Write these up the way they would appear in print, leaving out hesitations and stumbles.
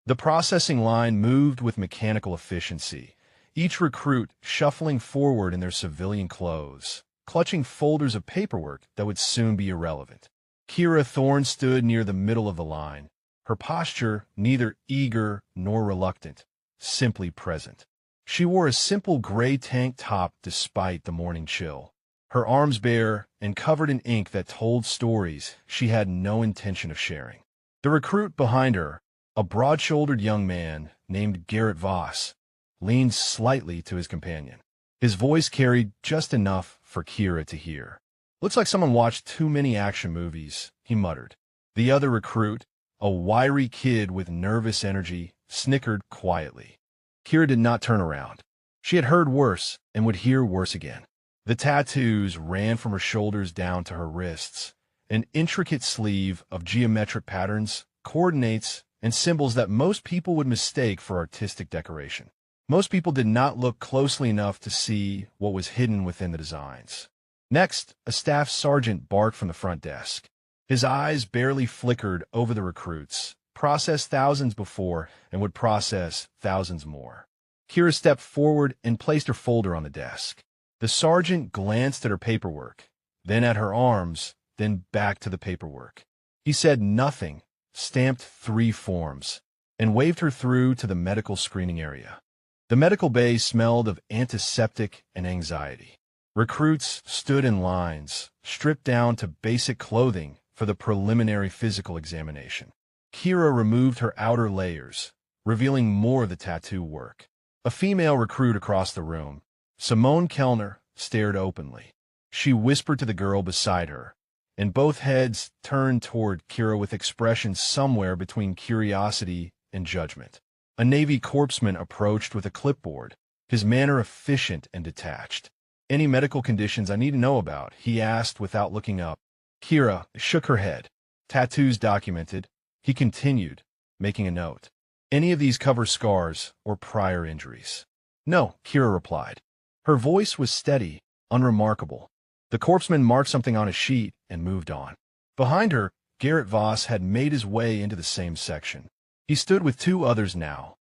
The processing line moved with mechanical efficiency, each recruit shuffling forward in their civilian clothes, clutching folders of paperwork that would soon be irrelevant. Kira Thorne stood near the middle of the line, her posture neither eager nor reluctant, simply present. She wore a simple gray tank top despite the morning chill, her arms bare and covered in ink that told stories she had no intention of sharing. The recruit behind her, a broad-shouldered young man named Garrett Voss, leaned slightly to his companion. His voice carried just enough for Kira to hear. "Looks like someone watched too many action movies," he muttered. The other recruit, a wiry kid with nervous energy, snickered quietly. Kira did not turn around. She had heard worse and would hear worse again. The tattoos ran from her shoulders down to her wrists, an intricate sleeve of geometric patterns, coordinates, and symbols that most people would mistake for artistic decoration. Most people did not look closely enough to see what was hidden within the designs. Next, a staff sergeant barked from the front desk. His eyes barely flickered over the recruits, processed thousands before, and would process thousands more. Kira stepped forward and placed her folder on the desk. The sergeant glanced at her paperwork, then at her arms, then back to the paperwork. He said nothing, stamped 3 forms, and waved her through to the medical screening area. The medical bay smelled of antiseptic and anxiety. Recruits stood in lines, stripped down to basic clothing for the preliminary physical examination. Kira removed her outer layers, revealing more of the tattoo work. A female recruit across the room, Simone Kellner, stared openly. She whispered to the girl beside her, and both heads turned toward Kira with expressions somewhere between curiosity and judgment. A Navy corpsman approached with a clipboard, his manner efficient and detached. "Any medical conditions I need to know about?" he asked without looking up. Kira shook her head. "Tattoos documented," he continued, making a note. "Any of these cover scars or prior injuries?" "No," Kira replied. Her voice was steady, unremarkable. The corpsman marked something on a sheet and moved on. Behind her, Garrett Voss had made his way into the same section. He stood with 2 others now,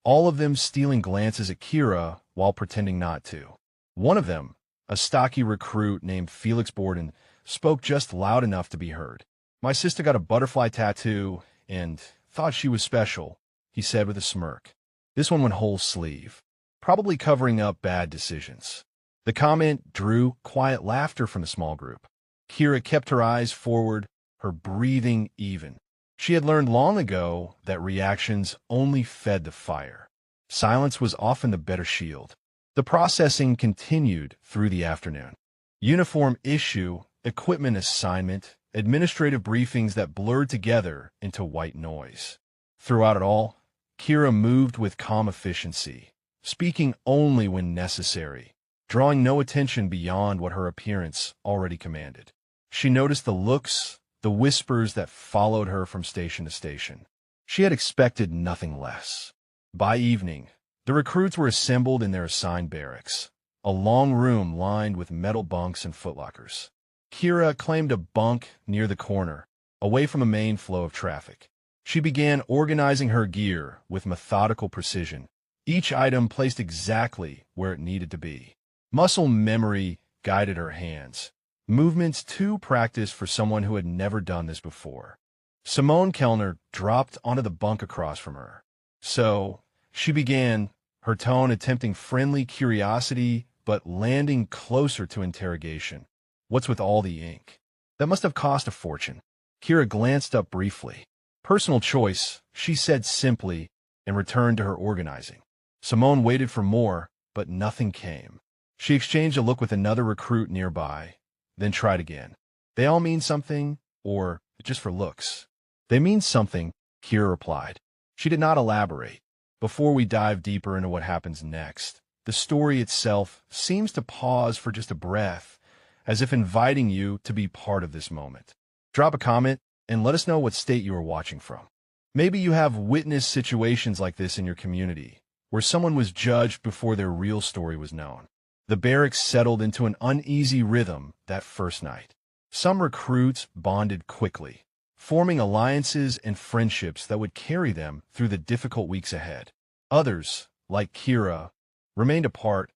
all of them stealing glances at Kira while pretending not to. One of them, a stocky recruit named Felix Borden, spoke just loud enough to be heard. "My sister got a butterfly tattoo and thought she was special," he said with a smirk. This one went whole sleeve, probably covering up bad decisions. The comment drew quiet laughter from the small group. Kira kept her eyes forward, her breathing even. She had learned long ago that reactions only fed the fire. Silence was often the better shield. The processing continued through the afternoon. Uniform issue, equipment assignment, administrative briefings that blurred together into white noise. Throughout it all, Kira moved with calm efficiency, speaking only when necessary, drawing no attention beyond what her appearance already commanded. She noticed the looks, the whispers that followed her from station to station. She had expected nothing less. By evening, the recruits were assembled in their assigned barracks, a long room lined with metal bunks and footlockers. Kira claimed a bunk near the corner, away from the main flow of traffic. She began organizing her gear with methodical precision, each item placed exactly where it needed to be. Muscle memory guided her hands, movements too practiced for someone who had never done this before. Simone Kellner dropped onto the bunk across from her. "So," she began, her tone attempting friendly curiosity but landing closer to interrogation. "What's with all the ink? That must have cost a fortune." Kira glanced up briefly. "Personal choice," she said simply, and returned to her organizing. Simone waited for more, but nothing came. She exchanged a look with another recruit nearby, then tried again. "They all mean something, or just for looks?" "They mean something," Kira replied. She did not elaborate. Before we dive deeper into what happens next, the story itself seems to pause for just a breath, as if inviting you to be part of this moment. Drop a comment and let us know what state you are watching from. Maybe you have witnessed situations like this in your community, where someone was judged before their real story was known. The barracks settled into an uneasy rhythm that first night. Some recruits bonded quickly, forming alliances and friendships that would carry them through the difficult weeks ahead. Others, like Kira, remained apart,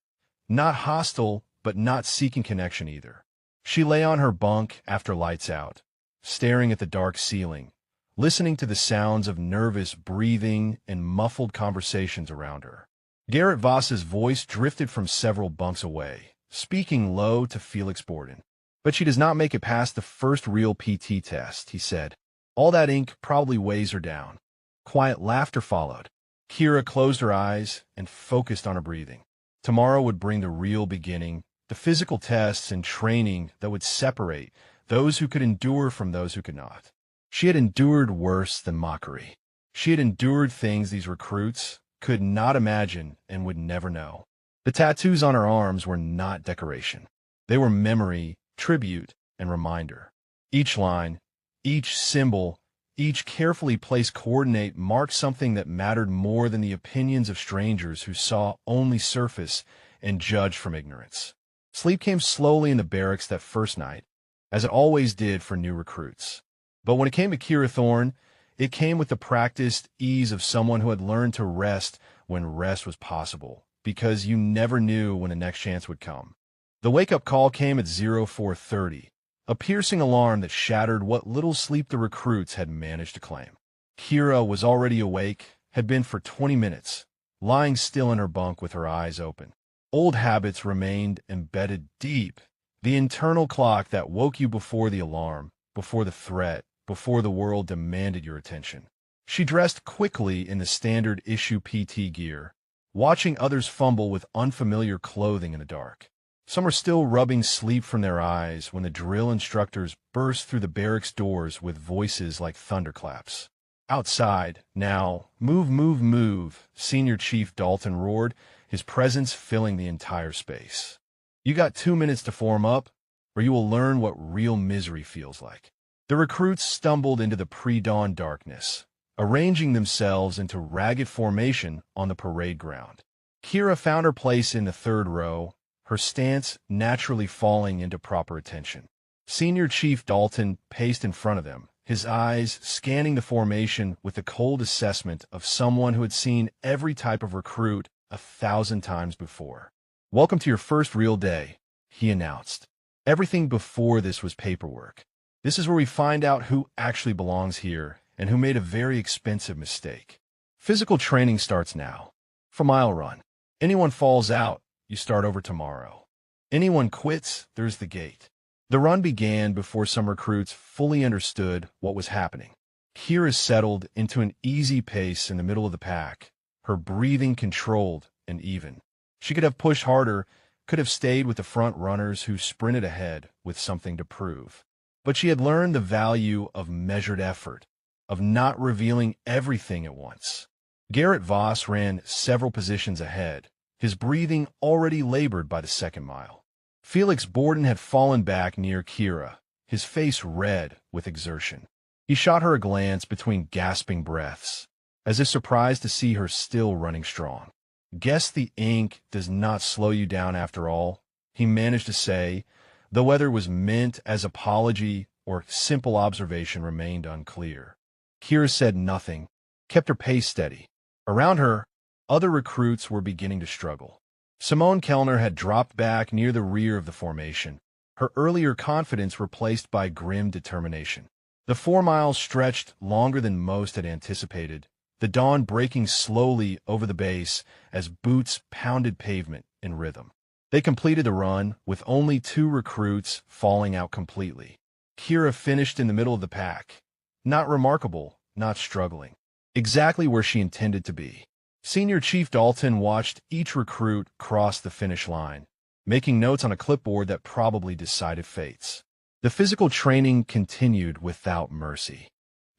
not hostile, but not seeking connection either. She lay on her bunk after lights out, staring at the dark ceiling, listening to the sounds of nervous breathing and muffled conversations around her. Garrett Voss's voice drifted from several bunks away, speaking low to Felix Borden. "But she does not make it past the first real PT test," he said. "All that ink probably weighs her down." Quiet laughter followed. Kira closed her eyes and focused on her breathing. Tomorrow would bring the real beginning, the physical tests and training that would separate those who could endure from those who could not. She had endured worse than mockery. She had endured things these recruits could not imagine and would never know. The tattoos on her arms were not decoration. They were memory, tribute, and reminder. Each line, each symbol, each carefully placed coordinate marked something that mattered more than the opinions of strangers who saw only surface and judged from ignorance. Sleep came slowly in the barracks that first night, as it always did for new recruits. But when it came to Kira Thorne, it came with the practiced ease of someone who had learned to rest when rest was possible, because you never knew when the next chance would come. The wake-up call came at 04:30, a piercing alarm that shattered what little sleep the recruits had managed to claim. Kira was already awake, had been for 20 minutes, lying still in her bunk with her eyes open. Old habits remained embedded deep, the internal clock that woke you before the alarm, before the threat, before the world demanded your attention. She dressed quickly in the standard issue PT gear, watching others fumble with unfamiliar clothing in the dark. Some were still rubbing sleep from their eyes when the drill instructors burst through the barracks doors with voices like thunderclaps. Outside, now, "Move, move, move," Senior Chief Dalton roared, his presence filling the entire space. "You got 2 minutes to form up, or you will learn what real misery feels like." The recruits stumbled into the pre-dawn darkness, arranging themselves into ragged formation on the parade ground. Kira found her place in the third row, her stance naturally falling into proper attention. Senior Chief Dalton paced in front of them, his eyes scanning the formation with the cold assessment of someone who had seen every type of recruit 1,000 times before. "Welcome to your first real day," he announced. "Everything before this was paperwork. This is where we find out who actually belongs here and who made a very expensive mistake. Physical training starts now. For mile run. Anyone falls out, you start over tomorrow. Anyone quits, there's the gate." The run began before some recruits fully understood what was happening. Kira settled into an easy pace in the middle of the pack, her breathing controlled and even. She could have pushed harder, could have stayed with the front runners who sprinted ahead with something to prove. But she had learned the value of measured effort, of not revealing everything at once. Garrett Voss ran several positions ahead, his breathing already labored by the second mile. Felix Borden had fallen back near Kira, his face red with exertion. He shot her a glance between gasping breaths, as if surprised to see her still running strong. "Guess the ink does not slow you down after all," he managed to say, though whether it was meant as apology or simple observation remained unclear. Kira said nothing, kept her pace steady. Around her, other recruits were beginning to struggle. Simone Kellner had dropped back near the rear of the formation, her earlier confidence replaced by grim determination. The 4 miles stretched longer than most had anticipated, the dawn breaking slowly over the base as boots pounded pavement in rhythm. They completed the run, with only 2 recruits falling out completely. Kira finished in the middle of the pack. Not remarkable, not struggling. Exactly where she intended to be. Senior Chief Dalton watched each recruit cross the finish line, making notes on a clipboard that probably decided fates. The physical training continued without mercy.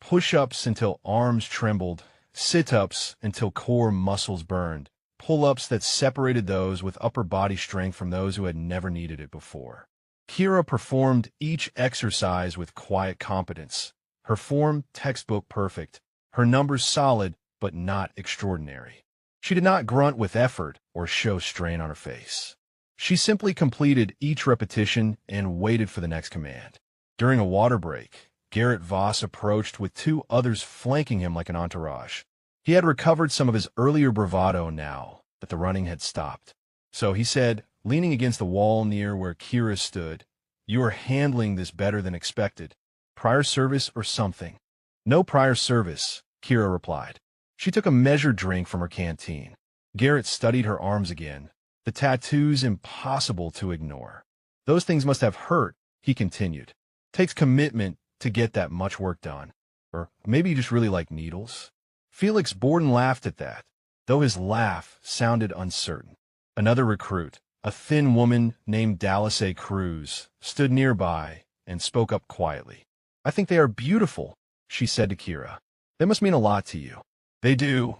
Push-ups until arms trembled, sit-ups until core muscles burned, pull-ups that separated those with upper body strength from those who had never needed it before. Kira performed each exercise with quiet competence, her form textbook perfect, her numbers solid but not extraordinary. She did not grunt with effort or show strain on her face. She simply completed each repetition and waited for the next command. During a water break, Garrett Voss approached with two others flanking him like an entourage. He had recovered some of his earlier bravado now that the running had stopped. So he said, leaning against the wall near where Kira stood, "You are handling this better than expected. Prior service or something?" "No prior service," Kira replied. She took a measured drink from her canteen. Garrett studied her arms again, the tattoos impossible to ignore. "Those things must have hurt," he continued. "Takes commitment to get that much work done. Or maybe you just really like needles?" Felix Borden laughed at that, though his laugh sounded uncertain. Another recruit, a thin woman named Dallas A. Cruz, stood nearby and spoke up quietly. "I think they are beautiful," she said to Kira. "They must mean a lot to you." "They do,"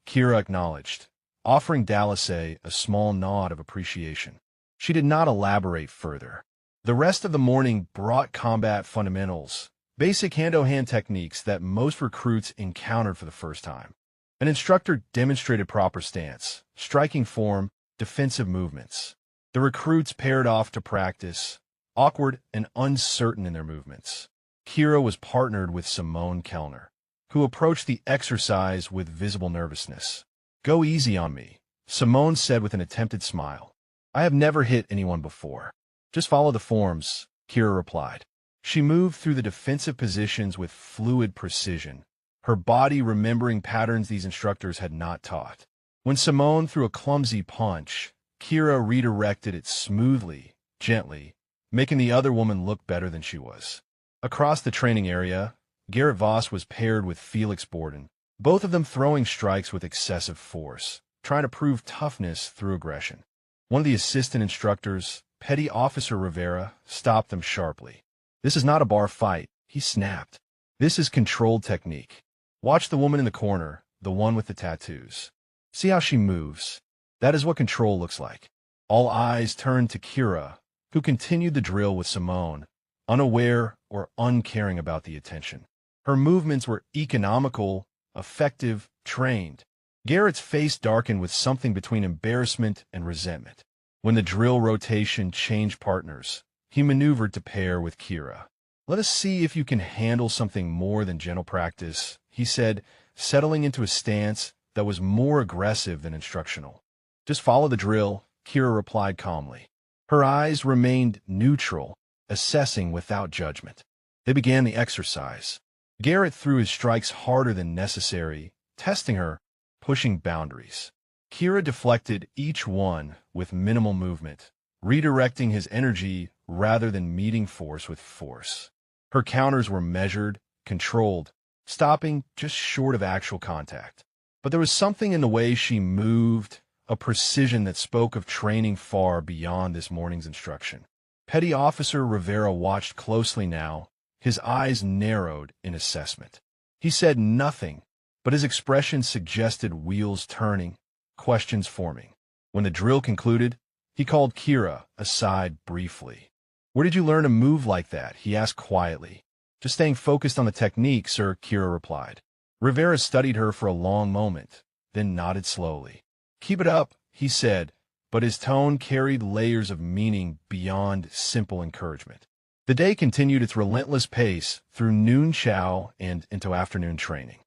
Kira acknowledged, offering Dallas a small nod of appreciation. She did not elaborate further. The rest of the morning brought combat fundamentals, basic hand-to-hand techniques that most recruits encountered for the first time. An instructor demonstrated proper stance, striking form, defensive movements. The recruits paired off to practice, awkward and uncertain in their movements. Kira was partnered with Simone Kellner, who approached the exercise with visible nervousness. "Go easy on me," Simone said with an attempted smile. "I have never hit anyone before." "Just follow the forms," Kira replied. She moved through the defensive positions with fluid precision, her body remembering patterns these instructors had not taught. When Simone threw a clumsy punch, Kira redirected it smoothly, gently, making the other woman look better than she was. Across the training area, Garrett Voss was paired with Felix Borden, both of them throwing strikes with excessive force, trying to prove toughness through aggression. One of the assistant instructors, Petty Officer Rivera, stopped them sharply. "This is not a bar fight," he snapped. "This is controlled technique. Watch the woman in the corner, the one with the tattoos. See how she moves. That is what control looks like." All eyes turned to Kira, who continued the drill with Simone, unaware or uncaring about the attention. Her movements were economical, effective, trained. Garrett's face darkened with something between embarrassment and resentment. When the drill rotation changed partners, he maneuvered to pair with Kira. "Let us see if you can handle something more than gentle practice," he said, settling into a stance that was more aggressive than instructional. "Just follow the drill," Kira replied calmly. Her eyes remained neutral, assessing without judgment. They began the exercise. Garrett threw his strikes harder than necessary, testing her, pushing boundaries. Kira deflected each one with minimal movement, redirecting his energy rather than meeting force with force. Her counters were measured, controlled, stopping just short of actual contact. But there was something in the way she moved, a precision that spoke of training far beyond this morning's instruction. Petty Officer Rivera watched closely now, his eyes narrowed in assessment. He said nothing, but his expression suggested wheels turning, questions forming. When the drill concluded, he called Kira aside briefly. "Where did you learn to move like that?" he asked quietly. "Just staying focused on the technique, sir," Kira replied. Rivera studied her for a long moment, then nodded slowly. "Keep it up," he said, but his tone carried layers of meaning beyond simple encouragement. The day continued its relentless pace through noon chow and into afternoon training.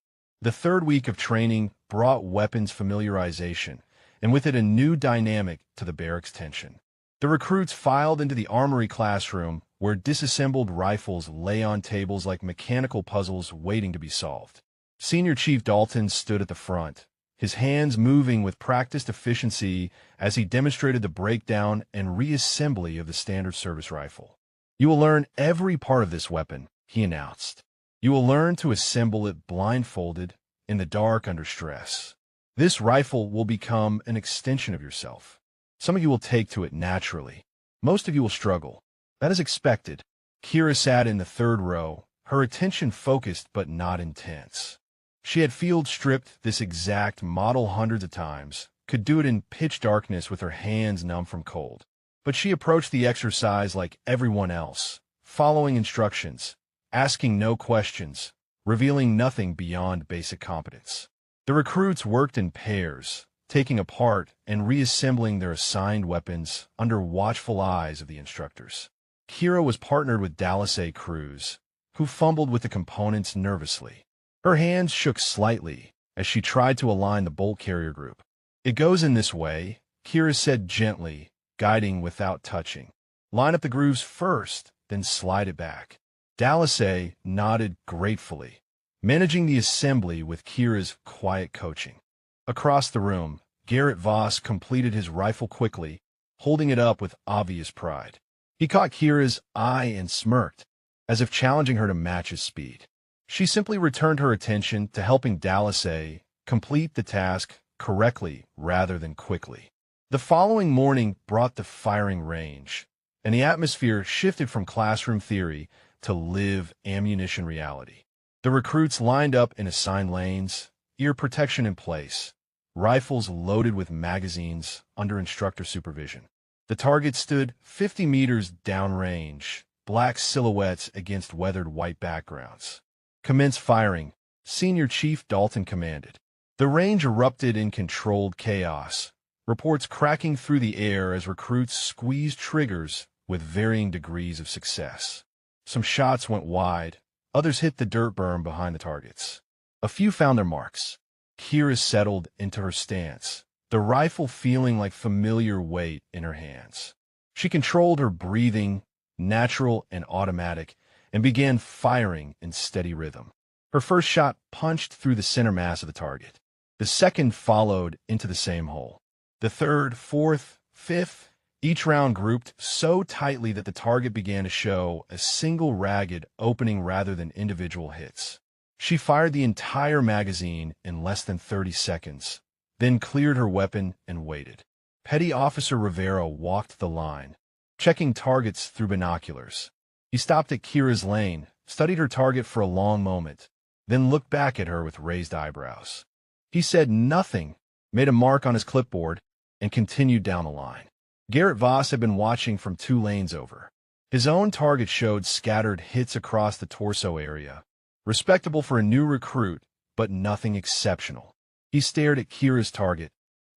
The third week of training brought weapons familiarization, and with it a new dynamic to the barracks tension. The recruits filed into the armory classroom, where disassembled rifles lay on tables like mechanical puzzles waiting to be solved. Senior Chief Dalton stood at the front, his hands moving with practiced efficiency as he demonstrated the breakdown and reassembly of the standard service rifle. "You will learn every part of this weapon," he announced. "You will learn to assemble it blindfolded, in the dark under stress. This rifle will become an extension of yourself. Some of you will take to it naturally. Most of you will struggle. That is expected." Kira sat in the third row, her attention focused but not intense. She had field stripped this exact model hundreds of times, could do it in pitch darkness with her hands numb from cold. But she approached the exercise like everyone else, following instructions, asking no questions, revealing nothing beyond basic competence. The recruits worked in pairs, taking apart and reassembling their assigned weapons under watchful eyes of the instructors. Kira was partnered with Dallas A. Cruz, who fumbled with the components nervously. Her hands shook slightly as she tried to align the bolt carrier group. "It goes in this way," Kira said gently, guiding without touching. "Line up the grooves first, then slide it back." Dallasay nodded gratefully, managing the assembly with Kira's quiet coaching. Across the room, Garrett Voss completed his rifle quickly, holding it up with obvious pride. He caught Kira's eye and smirked, as if challenging her to match his speed. She simply returned her attention to helping Dallasay complete the task correctly rather than quickly. The following morning brought the firing range, and the atmosphere shifted from classroom theory to live ammunition reality. The recruits lined up in assigned lanes, ear protection in place, rifles loaded with magazines under instructor supervision. The target stood 50 meters downrange, black silhouettes against weathered white backgrounds. "Commence firing," Senior Chief Dalton commanded. The range erupted in controlled chaos, reports cracking through the air as recruits squeezed triggers with varying degrees of success. Some shots went wide, others hit the dirt berm behind the targets. A few found their marks. Kira settled into her stance, the rifle feeling like familiar weight in her hands. She controlled her breathing, natural and automatic, and began firing in steady rhythm. Her first shot punched through the center mass of the target. The second followed into the same hole. The third, fourth, fifth, each round grouped so tightly that the target began to show a single ragged opening rather than individual hits. She fired the entire magazine in less than 30 seconds, then cleared her weapon and waited. Petty Officer Rivera walked the line, checking targets through binoculars. He stopped at Kira's lane, studied her target for a long moment, then looked back at her with raised eyebrows. He said nothing, made a mark on his clipboard, and continued down the line. Garrett Voss had been watching from 2 lanes over. His own target showed scattered hits across the torso area, respectable for a new recruit, but nothing exceptional. He stared at Kira's target,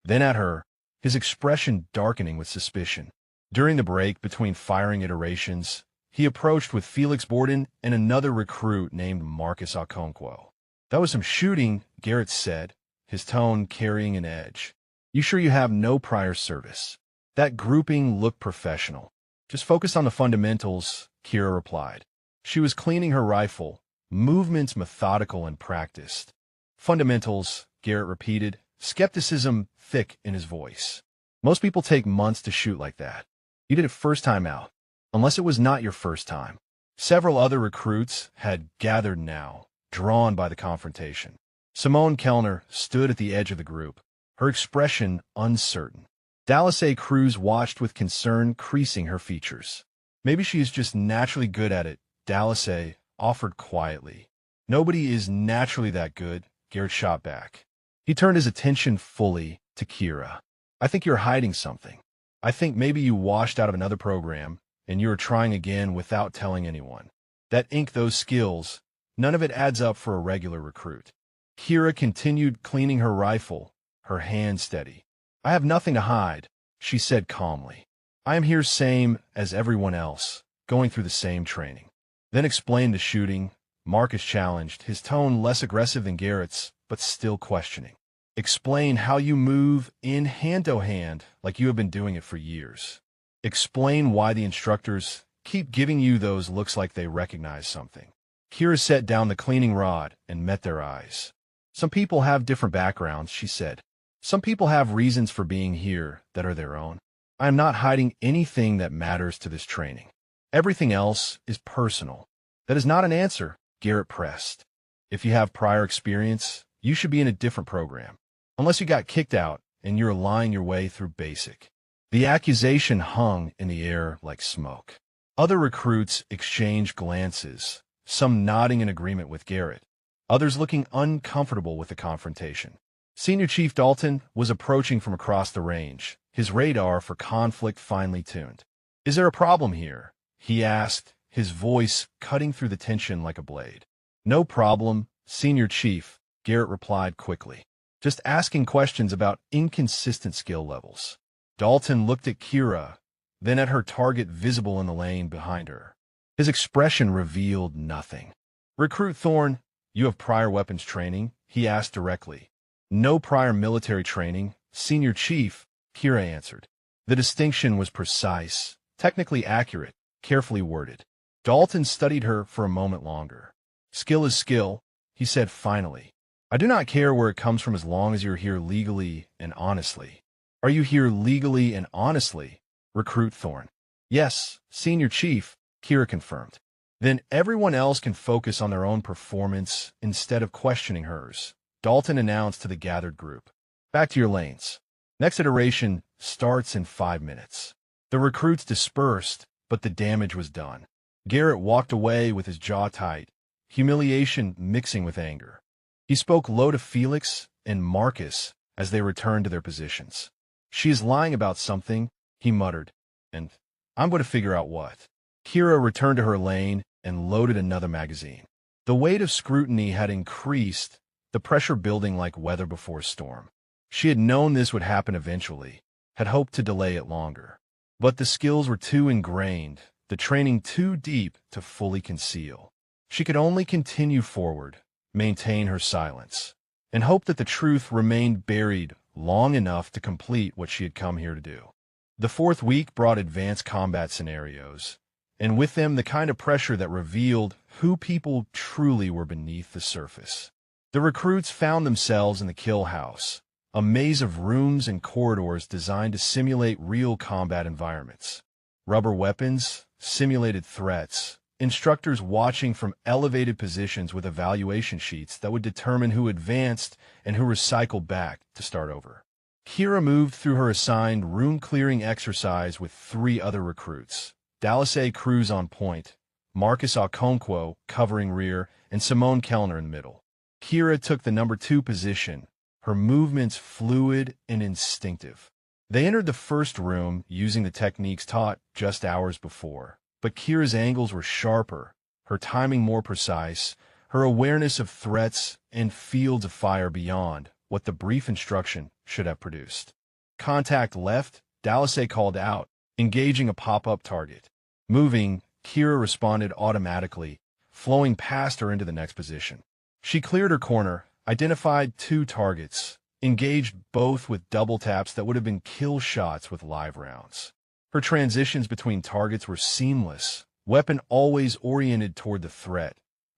then at her, his expression darkening with suspicion. During the break between firing iterations, he approached with Felix Borden and another recruit named Marcus Okonkwo. "That was some shooting," Garrett said, his tone carrying an edge. "You sure you have no prior service?" That grouping looked professional. "Just focus on the fundamentals," Kira replied. She was cleaning her rifle, movements methodical and practiced. "Fundamentals," Garrett repeated, skepticism thick in his voice. "Most people take months to shoot like that. You did it first time out, unless it was not your first time." Several other recruits had gathered now, drawn by the confrontation. Simone Kellner stood at the edge of the group, her expression uncertain. Dallasay Cruz watched with concern creasing her features. "Maybe she is just naturally good at it," Dallasay offered quietly. "Nobody is naturally that good," Garrett shot back. He turned his attention fully to Kira. "I think you're hiding something. I think maybe you washed out of another program, and you are trying again without telling anyone. That ink, those skills, none of it adds up for a regular recruit." Kira continued cleaning her rifle, her hand steady. "I have nothing to hide," she said calmly. "I am here same as everyone else, going through the same training." "Then explain the shooting," Marcus challenged, his tone less aggressive than Garrett's, but still questioning. "Explain how you move in hand-to-hand like you have been doing it for years. Explain why the instructors keep giving you those looks like they recognize something." Kira set down the cleaning rod and met their eyes. "Some people have different backgrounds," she said. "Some people have reasons for being here that are their own. I am not hiding anything that matters to this training. Everything else is personal." "That is not an answer," Garrett pressed. "If you have prior experience, you should be in a different program. Unless you got kicked out and you're lying your way through basic." The accusation hung in the air like smoke. Other recruits exchanged glances, some nodding in agreement with Garrett, others looking uncomfortable with the confrontation. Senior Chief Dalton was approaching from across the range, his radar for conflict finely tuned. "Is there a problem here?" he asked, his voice cutting through the tension like a blade. "No problem, Senior Chief," Garrett replied quickly. "Just asking questions about inconsistent skill levels." Dalton looked at Kira, then at her target visible in the lane behind her. His expression revealed nothing. "Recruit Thorne, you have prior weapons training?" he asked directly. "No prior military training, Senior Chief," Kira answered. The distinction was precise, technically accurate, carefully worded. Dalton studied her for a moment longer. "Skill is skill," he said finally. "I do not care where it comes from as long as you're here legally and honestly." "Are you here legally and honestly, Recruit Thorne?" "Yes, Senior Chief," Kira confirmed. "Then everyone else can focus on their own performance instead of questioning hers," Dalton announced to the gathered group. "Back to your lanes. Next iteration starts in 5 minutes." The recruits dispersed, but the damage was done. Garrett walked away with his jaw tight, humiliation mixing with anger. He spoke low to Felix and Marcus as they returned to their positions. "She is lying about something," he muttered, "and I'm going to figure out what." Kira returned to her lane and loaded another magazine. The weight of scrutiny had increased, the pressure building like weather before a storm. She had known this would happen eventually, had hoped to delay it longer. But the skills were too ingrained, the training too deep to fully conceal. She could only continue forward, maintain her silence, and hope that the truth remained buried long enough to complete what she had come here to do. The 4th week brought advanced combat scenarios, and with them the kind of pressure that revealed who people truly were beneath the surface. The recruits found themselves in the kill house, a maze of rooms and corridors designed to simulate real combat environments. Rubber weapons, simulated threats, instructors watching from elevated positions with evaluation sheets that would determine who advanced and who recycled back to start over. Kira moved through her assigned room-clearing exercise with 3 other recruits. Dallas A. Cruz on point, Marcus Okonkwo covering rear, and Simone Kellner in the middle. Kira took the number 2 position, her movements fluid and instinctive. They entered the first room using the techniques taught just hours before, but Kira's angles were sharper, her timing more precise, her awareness of threats and fields of fire beyond what the brief instruction should have produced. "Contact left," Dallas A. called out, engaging a pop-up target. Moving, Kira responded automatically, flowing past her into the next position. She cleared her corner, identified 2 targets, engaged both with double taps that would have been kill shots with live rounds. Her transitions between targets were seamless, weapon always oriented toward the threat,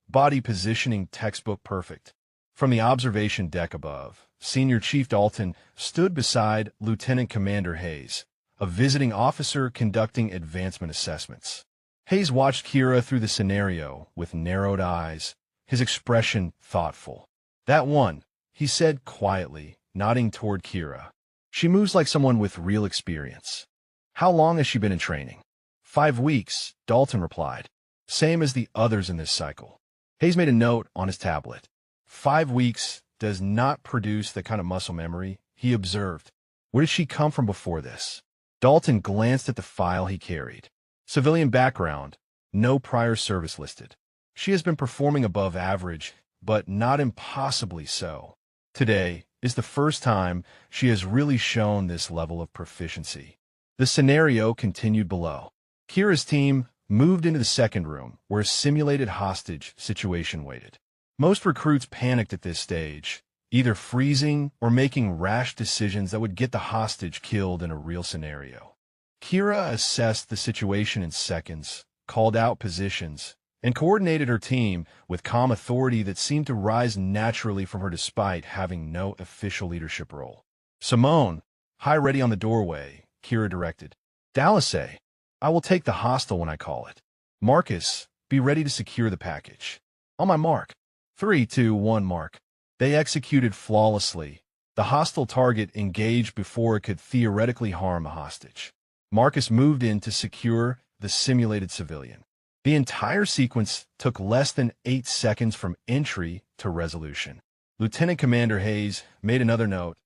body positioning textbook perfect. From the observation deck above, Senior Chief Dalton stood beside Lieutenant Commander Hayes, a visiting officer conducting advancement assessments. Hayes watched Kira through the scenario with narrowed eyes, his expression thoughtful. "That one," he said quietly, nodding toward Kira. "She moves like someone with real experience." "How long has she been in training?" 5 weeks, Dalton replied. "Same as the others in this cycle." Hayes made a note on his tablet. 5 weeks does not produce the kind of muscle memory, he observed. Where did she come from before this? Dalton glanced at the file he carried. Civilian background, no prior service listed. She has been performing above average, but not impossibly so. Today is the first time she has really shown this level of proficiency. The scenario continued below. Kira's team moved into the second room, where a simulated hostage situation waited. Most recruits panicked at this stage, either freezing or making rash decisions that would get the hostage killed in a real scenario. Kira assessed the situation in seconds, called out positions, and coordinated her team with calm authority that seemed to rise naturally from her despite having no official leadership role. "Simone, high ready on the doorway," Kira directed. "Dallas A., I will take the hostile when I call it. Marcus, be ready to secure the package." "On my mark." 3, 2, 1 mark. They executed flawlessly. The hostile target engaged before it could theoretically harm the hostage. Marcus moved in to secure the simulated civilian. The entire sequence took less than 8 seconds from entry to resolution. Lieutenant Commander Hayes made another note,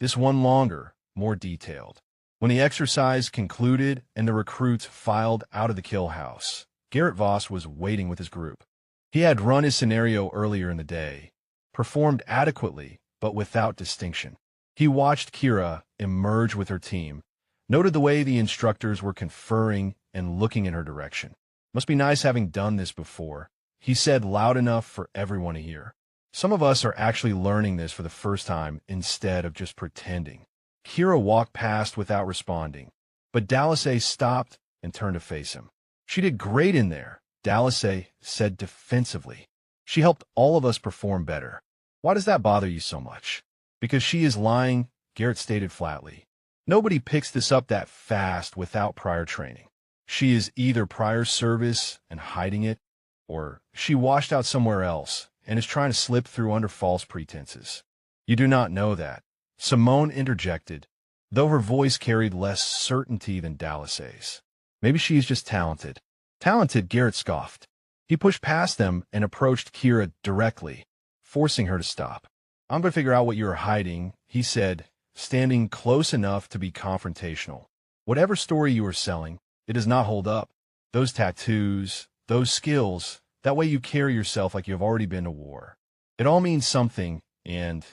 this one longer, more detailed. When the exercise concluded and the recruits filed out of the kill house, Garrett Voss was waiting with his group. He had run his scenario earlier in the day, performed adequately, but without distinction. He watched Kira emerge with her team, noted the way the instructors were conferring and looking in her direction. Must be nice having done this before, he said loud enough for everyone to hear. Some of us are actually learning this for the first time instead of just pretending. Kira walked past without responding, but Dallasay stopped and turned to face him. She did great in there, Dallasay said defensively. She helped all of us perform better. Why does that bother you so much? Because she is lying, Garrett stated flatly. Nobody picks this up that fast without prior training. She is either prior service and hiding it, or she washed out somewhere else and is trying to slip through under false pretenses. You do not know that, Simone interjected, though her voice carried less certainty than Dallasay's. Maybe she is just talented. Talented, Garrett scoffed. He pushed past them and approached Kira directly, forcing her to stop. I'm going to figure out what you are hiding, he said, standing close enough to be confrontational. Whatever story you are selling, it does not hold up. Those tattoos, those skills, that way you carry yourself like you have already been to war. It all means something, and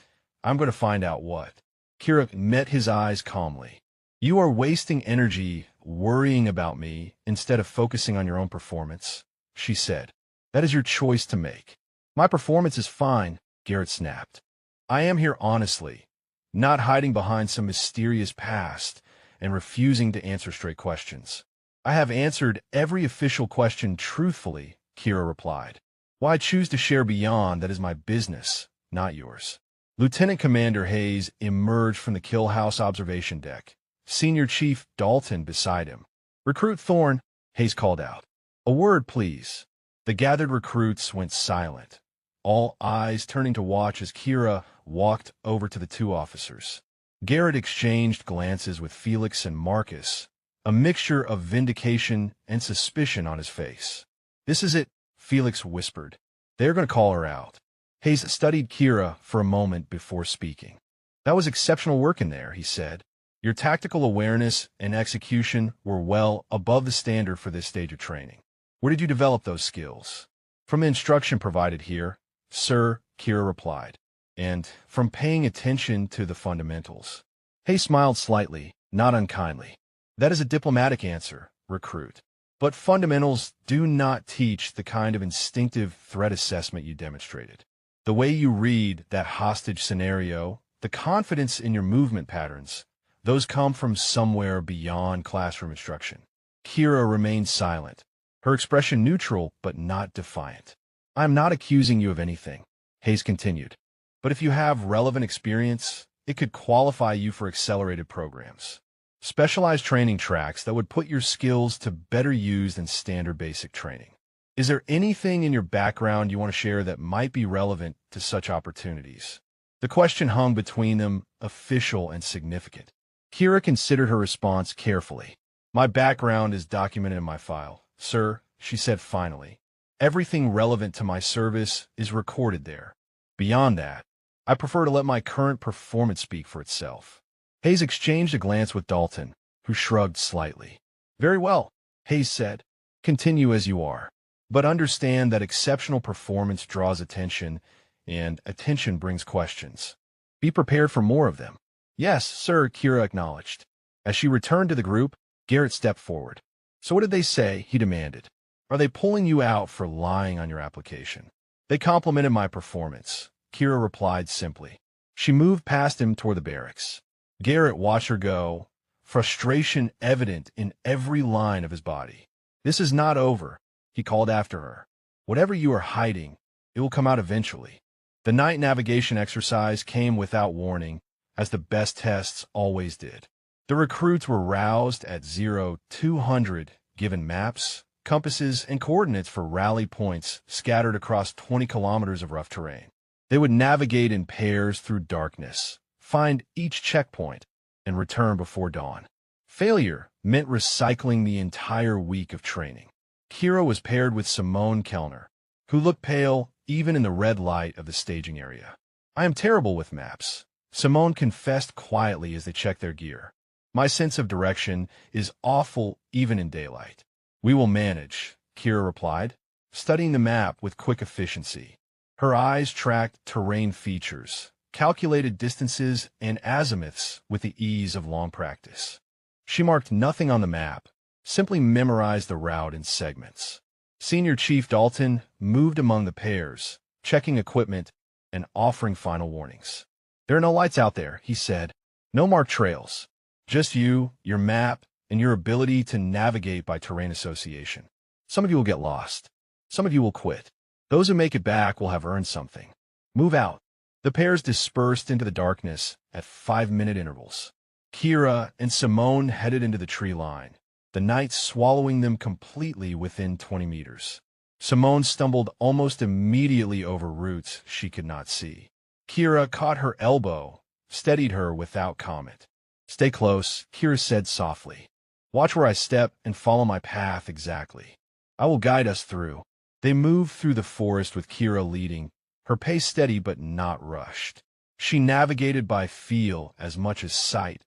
I'm going to find out what. Kira met his eyes calmly. You are wasting energy worrying about me instead of focusing on your own performance, she said. That is your choice to make. My performance is fine, Garrett snapped. I am here honestly, not hiding behind some mysterious past and refusing to answer straight questions. I have answered every official question truthfully, Kira replied. Why choose to share beyond that is my business, not yours. Lieutenant Commander Hayes emerged from the kill house observation deck, Senior Chief Dalton beside him. Recruit Thorne, Hayes called out. A word, please. The gathered recruits went silent, all eyes turning to watch as Kira walked over to the two officers. Garrett exchanged glances with Felix and Marcus, a mixture of vindication and suspicion on his face. This is it, Felix whispered. They're going to call her out. Hayes studied Kira for a moment before speaking. That was exceptional work in there, he said. Your tactical awareness and execution were well above the standard for this stage of training. Where did you develop those skills? From the instruction provided here, sir, Kira replied, and from paying attention to the fundamentals. Hayes smiled slightly, not unkindly. That is a diplomatic answer, recruit. But fundamentals do not teach the kind of instinctive threat assessment you demonstrated. The way you read that hostage scenario, the confidence in your movement patterns, those come from somewhere beyond classroom instruction. Kira remained silent, her expression neutral but not defiant. I am not accusing you of anything, Hayes continued. But if you have relevant experience, it could qualify you for accelerated programs. Specialized training tracks that would put your skills to better use than standard basic training. Is there anything in your background you want to share that might be relevant to such opportunities? The question hung between them, official and significant. Kira considered her response carefully. My background is documented in my file, sir, she said finally. Everything relevant to my service is recorded there. Beyond that, I prefer to let my current performance speak for itself. Hayes exchanged a glance with Dalton, who shrugged slightly. Very well, Hayes said. Continue as you are. But understand that exceptional performance draws attention, and attention brings questions. Be prepared for more of them. Yes, sir, Kira acknowledged. As she returned to the group, Garrett stepped forward. So what did they say? He demanded. Are they pulling you out for lying on your application? They complimented my performance, Kira replied simply. She moved past him toward the barracks. Garrett watched her go, frustration evident in every line of his body. This is not over, he called after her. Whatever you are hiding, it will come out eventually. The night navigation exercise came without warning, as the best tests always did. The recruits were roused at 0200, given maps, compasses, and coordinates for rally points scattered across 20 kilometers of rough terrain. They would navigate in pairs through darkness, find each checkpoint, and return before dawn. Failure meant recycling the entire week of training. Kira was paired with Simone Kellner, who looked pale even in the red light of the staging area. I am terrible with maps, Simone confessed quietly as they checked their gear. My sense of direction is awful even in daylight. We will manage, Kira replied, studying the map with quick efficiency. Her eyes tracked terrain features, calculated distances and azimuths with the ease of long practice. She marked nothing on the map, simply memorized the route in segments. Senior Chief Dalton moved among the pairs, checking equipment and offering final warnings. There are no lights out there, he said. No marked trails. Just you, your map, and your ability to navigate by terrain association. Some of you will get lost. Some of you will quit. Those who make it back will have earned something. Move out. The pairs dispersed into the darkness at 5-minute intervals. Kira and Simone headed into the tree line, the night swallowing them completely within 20 meters. Simone stumbled almost immediately over roots she could not see. Kira caught her elbow, steadied her without comment. Stay close, Kira said softly. Watch where I step and follow my path exactly. I will guide us through. They moved through the forest with Kira leading, her pace steady but not rushed. She navigated by feel as much as sight,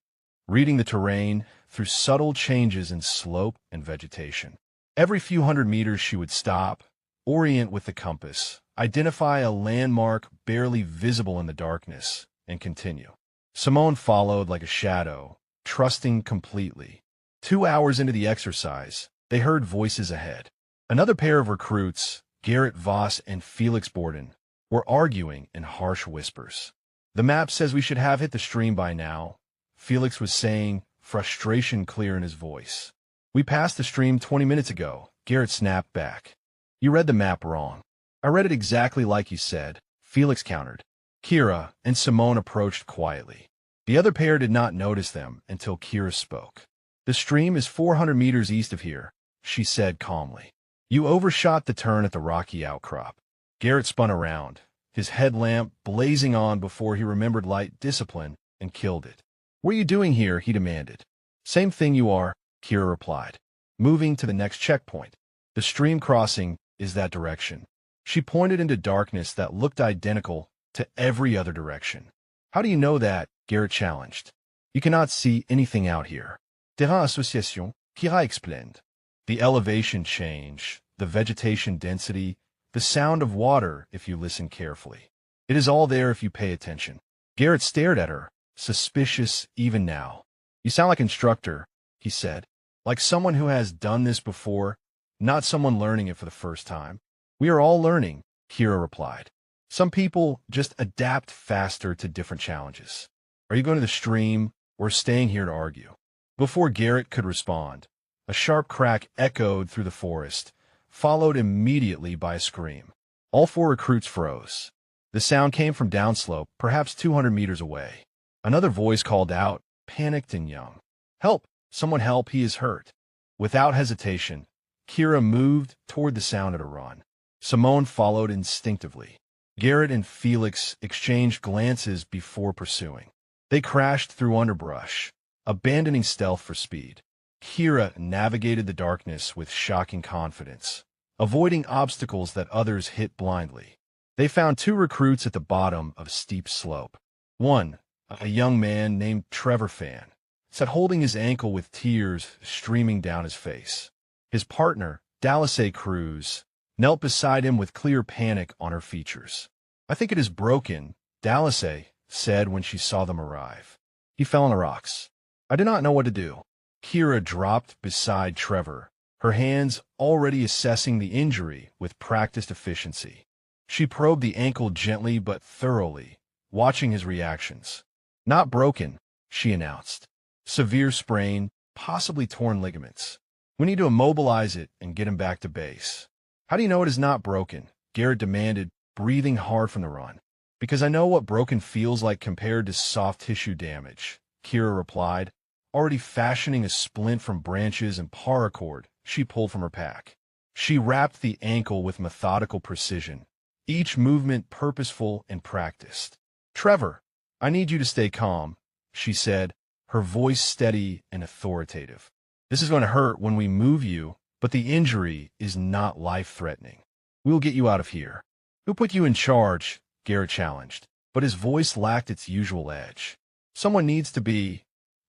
reading the terrain through subtle changes in slope and vegetation. Every few hundred meters she would stop, orient with the compass, identify a landmark barely visible in the darkness, and continue. Simone followed like a shadow, trusting completely. 2 hours into the exercise, they heard voices ahead. Another pair of recruits, Garrett Voss and Felix Borden, were arguing in harsh whispers. The map says we should have hit the stream by now, Felix was saying, frustration clear in his voice. We passed the stream 20 minutes ago, Garrett snapped back. You read the map wrong. I read it exactly like you said, Felix countered. Kira and Simone approached quietly. The other pair did not notice them until Kira spoke. The stream is 400 meters east of here, she said calmly. You overshot the turn at the rocky outcrop. Garrett spun around, his headlamp blazing on before he remembered light discipline and killed it. What are you doing here? He demanded. Same thing you are, Kira replied. Moving to the next checkpoint. The stream crossing is that direction. She pointed into darkness that looked identical to every other direction. How do you know that? Garrett challenged. You cannot see anything out here. Terrain association, Kira explained. The elevation change, the vegetation density, the sound of water if you listen carefully. It is all there if you pay attention. Garrett stared at her, suspicious even now. You sound like an instructor, he said. Like someone who has done this before, not someone learning it for the first time. We are all learning, Kira replied. Some people just adapt faster to different challenges. Are you going to the stream or staying here to argue? Before Garrett could respond, a sharp crack echoed through the forest, followed immediately by a scream. All 4 recruits froze. The sound came from downslope, perhaps 200 meters away. Another voice called out, panicked and young. Help! Someone help, he is hurt. Without hesitation, Kira moved toward the sound at a run. Simone followed instinctively. Garrett and Felix exchanged glances before pursuing. They crashed through underbrush, abandoning stealth for speed. Kira navigated the darkness with shocking confidence, avoiding obstacles that others hit blindly. They found 2 recruits at the bottom of a steep slope. One, a young man named Trevor Fan, sat holding his ankle with tears streaming down his face. His partner, Dallas Cruz, knelt beside him with clear panic on her features. I think it is broken, Dallas said when she saw them arrive. He fell on the rocks. I did not know what to do. Kira dropped beside Trevor, her hands already assessing the injury with practiced efficiency. She probed the ankle gently but thoroughly, watching his reactions. Not broken, she announced. Severe sprain, possibly torn ligaments. We need to immobilize it and get him back to base. How do you know it is not broken? Garrett demanded, breathing hard from the run. Because I know what broken feels like compared to soft tissue damage, Kira replied, already fashioning a splint from branches and paracord she pulled from her pack. She wrapped the ankle with methodical precision, each movement purposeful and practiced. Trevor, I need you to stay calm, she said, her voice steady and authoritative. This is going to hurt when we move you, but the injury is not life-threatening. We'll get you out of here. Who put you in charge? Garrett challenged, but his voice lacked its usual edge. Someone needs to be,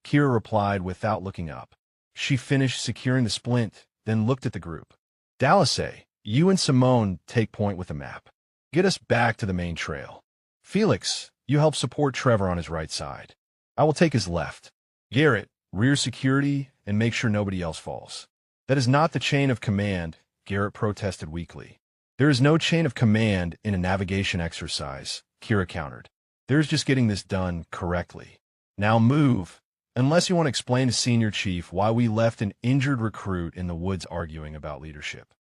Kira replied without looking up. She finished securing the splint, then looked at the group. Dallas, you and Simone take point with the map. Get us back to the main trail. Felix, you help support Trevor on his right side. I will take his left. Garrett, rear security and make sure nobody else falls. That is not the chain of command, Garrett protested weakly. There is no chain of command in a navigation exercise, Kira countered. There's just getting this done correctly. Now move, unless you want to explain to Senior Chief why we left an injured recruit in the woods arguing about leadership.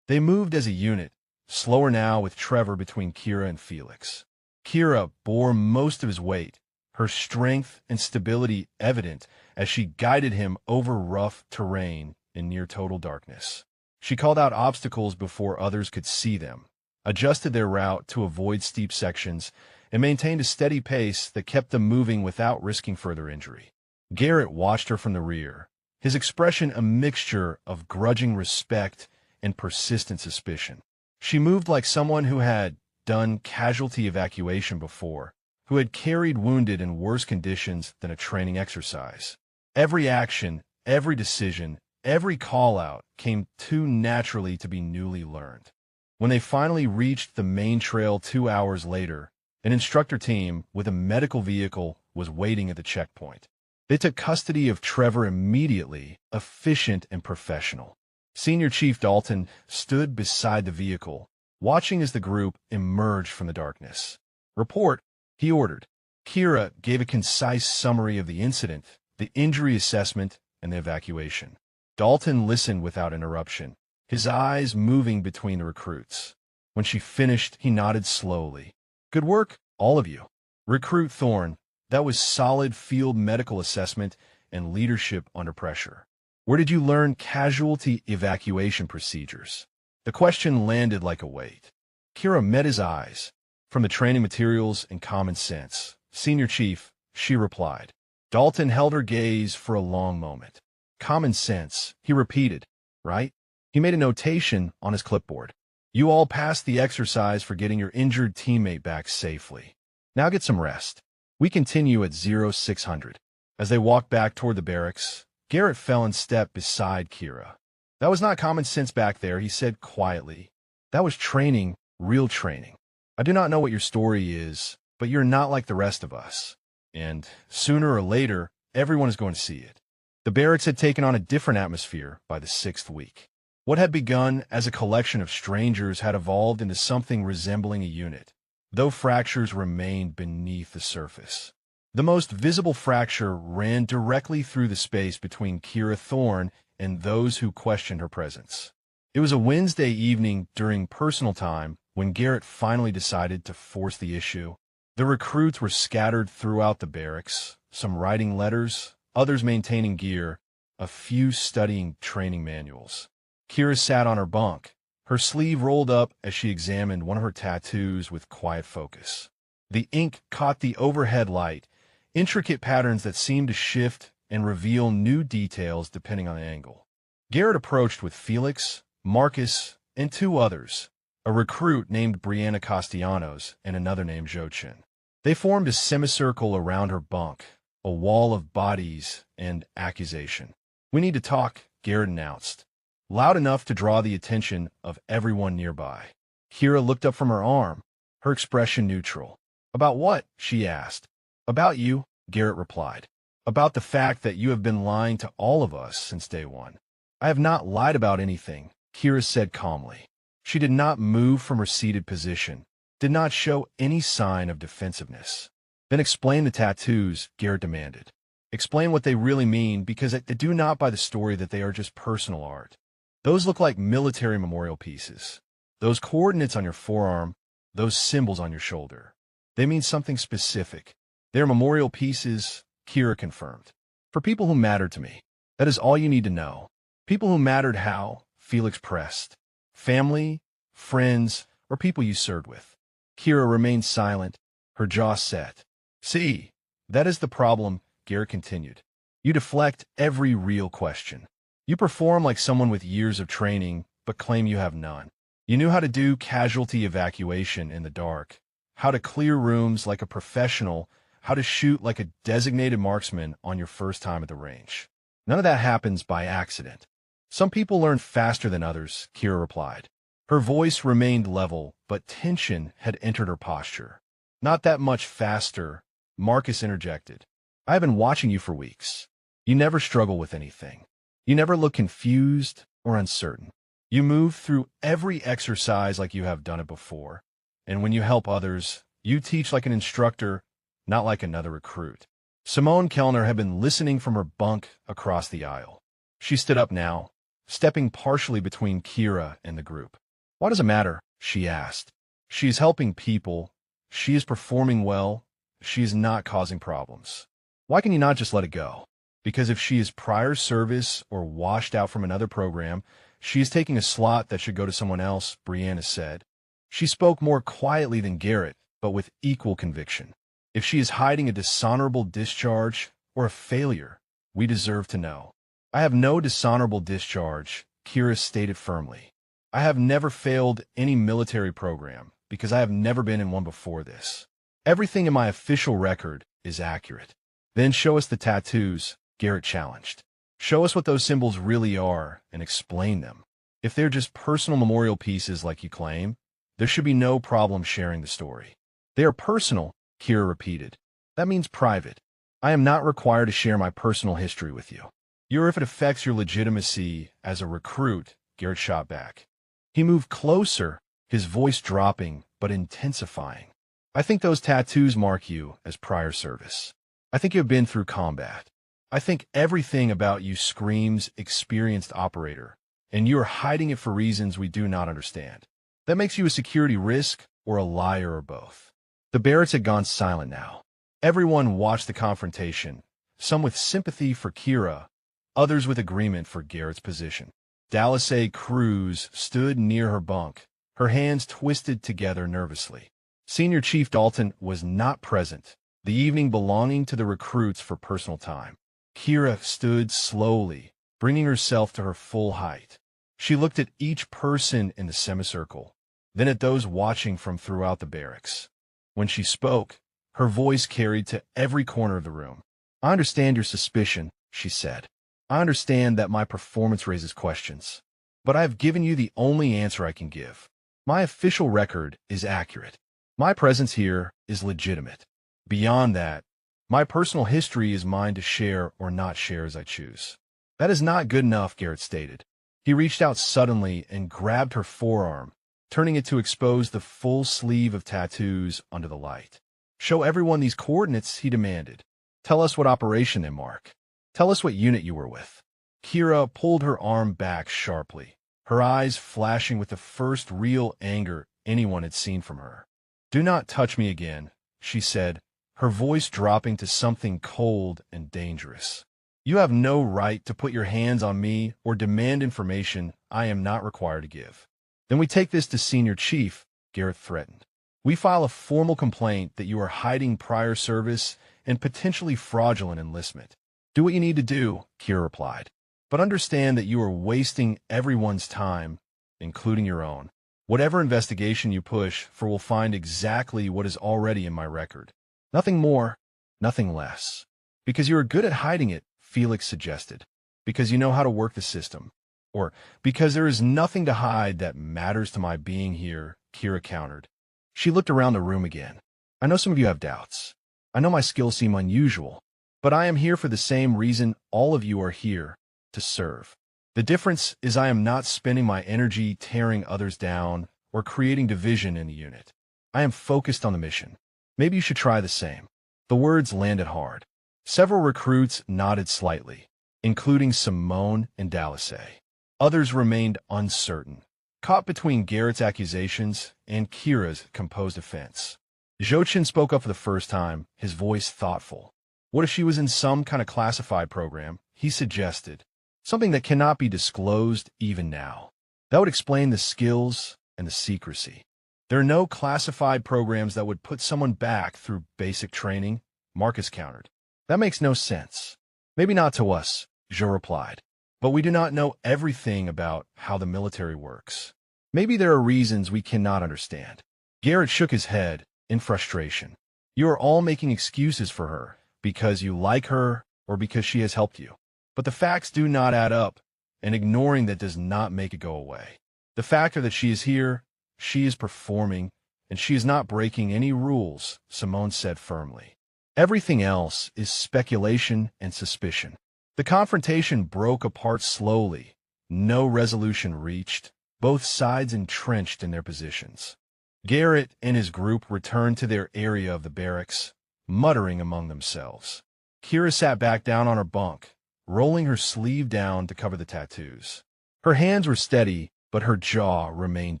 They moved as a unit, slower now with Trevor between Kira and Felix. Kira bore most of his weight, her strength and stability evident as she guided him over rough terrain in near total darkness. She called out obstacles before others could see them, adjusted their route to avoid steep sections, and maintained a steady pace that kept them moving without risking further injury. Garrett watched her from the rear, his expression a mixture of grudging respect and persistent suspicion. She moved like someone who had done casualty evacuation before, who had carried wounded in worse conditions than a training exercise. Every action, every decision, every call-out came too naturally to be newly learned. When they finally reached the main trail 2 hours later, an instructor team with a medical vehicle was waiting at the checkpoint. They took custody of Trevor immediately, efficient and professional. Senior Chief Dalton stood beside the vehicle, watching as the group emerged from the darkness. "Report," he ordered. Kira gave a concise summary of the incident, the injury assessment, and the evacuation. Dalton listened without interruption, his eyes moving between the recruits. When she finished, he nodded slowly. "Good work, all of you." Recruit Thorne, that was solid field medical assessment and leadership under pressure. "Where did you learn casualty evacuation procedures?" The question landed like a weight. Kira met his eyes. "From the training materials and common sense, Senior Chief," she replied. Dalton held her gaze for a long moment. "Common sense," he repeated, "right?" He made a notation on his clipboard. "You all passed the exercise for getting your injured teammate back safely. Now get some rest. We continue at 0600. As they walked back toward the barracks, Garrett fell in step beside Kira. "That was not common sense back there," he said quietly. "That was training, real training. I do not know what your story is, but you're not like the rest of us. And sooner or later, everyone is going to see it." The barracks had taken on a different atmosphere by the 6th week. What had begun as a collection of strangers had evolved into something resembling a unit, though fractures remained beneath the surface. The most visible fracture ran directly through the space between Kira Thorne and those who questioned her presence. It was a Wednesday evening during personal time when Garrett finally decided to force the issue. The recruits were scattered throughout the barracks, some writing letters, others maintaining gear, a few studying training manuals. Kira sat on her bunk, her sleeve rolled up as she examined one of her tattoos with quiet focus. The ink caught the overhead light, intricate patterns that seemed to shift and reveal new details depending on the angle. Garrett approached with Felix, Marcus, and 2 others, a recruit named Brianna Castellanos and another named Jochin. They formed a semicircle around her bunk, a wall of bodies and accusation. "We need to talk," Garrett announced, loud enough to draw the attention of everyone nearby. Kira looked up from her arm, her expression neutral. "About what?" she asked. "About you," Garrett replied. "About the fact that you have been lying to all of us since day one." "I have not lied about anything," Kira said calmly. She did not move from her seated position, did not show any sign of defensiveness. "Then explain the tattoos," Garrett demanded. "Explain what they really mean, because they do not buy the story that they are just personal art. Those look like military memorial pieces. Those coordinates on your forearm, those symbols on your shoulder. They mean something specific. They're memorial pieces," Kira confirmed. "For people who mattered to me. That is all you need to know. People who mattered." "How?" Felix pressed. "Family, friends, or people you served with." Kira remained silent, her jaw set. "See, that is the problem," Garrett continued. "You deflect every real question. You perform like someone with years of training, but claim you have none. You knew how to do casualty evacuation in the dark, how to clear rooms like a professional, how to shoot like a designated marksman on your first time at the range. None of that happens by accident. Some people learn faster than others," Kira replied. Her voice remained level, but tension had entered her posture. "Not that much faster," Marcus interjected. "I have been watching you for weeks. You never struggle with anything. You never look confused or uncertain. You move through every exercise like you have done it before. And when you help others, you teach like an instructor, not like another recruit. Simone Kellner had been listening from her bunk across the aisle. She stood up now, stepping partially between Kira and the group. "Why does it matter?" she asked. "She is helping people. She is performing well. She is not causing problems. Why can you not just let it go? Because if she is prior service or washed out from another program, she is taking a slot that should go to someone else," Brianna said. She spoke more quietly than Garrett, but with equal conviction. "If she is hiding a dishonorable discharge or a failure, we deserve to know." "I have no dishonorable discharge," Kira stated firmly. "I have never failed any military program because I have never been in one before this. Everything in my official record is accurate." "Then show us the tattoos," Garrett challenged. "Show us what those symbols really are and explain them. If they're just personal memorial pieces like you claim, there should be no problem sharing the story." "They are personal," Kira repeated. "That means private. I am not required to share my personal history with you." "Or if it affects your legitimacy as a recruit," Garrett shot back. He moved closer, his voice dropping but intensifying. "I think those tattoos mark you as prior service. I think you have been through combat. I think everything about you screams experienced operator, and you are hiding it for reasons we do not understand. That makes you a security risk or a liar or both." The Barretts had gone silent now. Everyone watched the confrontation, some with sympathy for Kira, others with agreement for Garrett's position. Dallas A. Cruz stood near her bunk, her hands twisted together nervously. Senior Chief Dalton was not present, the evening belonging to the recruits for personal time. Kira stood slowly, bringing herself to her full height. She looked at each person in the semicircle, then at those watching from throughout the barracks. When she spoke, her voice carried to every corner of the room. "I understand your suspicion," she said. "I understand that my performance raises questions. But I have given you the only answer I can give. My official record is accurate. My presence here is legitimate. Beyond that, my personal history is mine to share or not share as I choose." "That is not good enough," Garrett stated. He reached out suddenly and grabbed her forearm, turning it to expose the full sleeve of tattoos under the light. "Show everyone these coordinates," he demanded. "Tell us what operation they mark. Tell us what unit you were with." Kira pulled her arm back sharply, her eyes flashing with the first real anger anyone had seen from her. "Do not touch me again," she said, her voice dropping to something cold and dangerous. "You have no right to put your hands on me or demand information I am not required to give." "Then we take this to Senior Chief," Garrett threatened. "We file a formal complaint that you are hiding prior service and potentially fraudulent enlistment." "Do what you need to do," Kira replied. "But understand that you are wasting everyone's time, including your own. Whatever investigation you push for will find exactly what is already in my record. Nothing more, nothing less." "Because you are good at hiding it," Felix suggested. "Because you know how to work the system. Or because there is nothing to hide that matters to my being here," Kira countered. She looked around the room again. "I know some of you have doubts. I know my skills seem unusual. But I am here for the same reason all of you are here, to serve. The difference is I am not spending my energy tearing others down or creating division in the unit. I am focused on the mission. Maybe you should try the same." The words landed hard. Several recruits nodded slightly, including Simone and Dallas A. Others remained uncertain, caught between Garrett's accusations and Kira's composed defense. Jochin spoke up for the first time, his voice thoughtful. "What if she was in some kind of classified program?" he suggested. "Something that cannot be disclosed even now. That would explain the skills and the secrecy. There are no classified programs that would put someone back through basic training," Marcus countered. "That makes no sense." "Maybe not to us," Joe replied. "But we do not know everything about how the military works. Maybe there are reasons we cannot understand." Garrett shook his head in frustration. "You are all making excuses for her because you like her or because she has helped you. But the facts do not add up, and ignoring that does not make it go away. The fact that she is here, she is performing, and she is not breaking any rules," Simone said firmly. "Everything else is speculation and suspicion." The confrontation broke apart slowly, no resolution reached, both sides entrenched in their positions. Garrett and his group returned to their area of the barracks, muttering among themselves. Kira sat back down on her bunk, rolling her sleeve down to cover the tattoos. Her hands were steady, but her jaw remained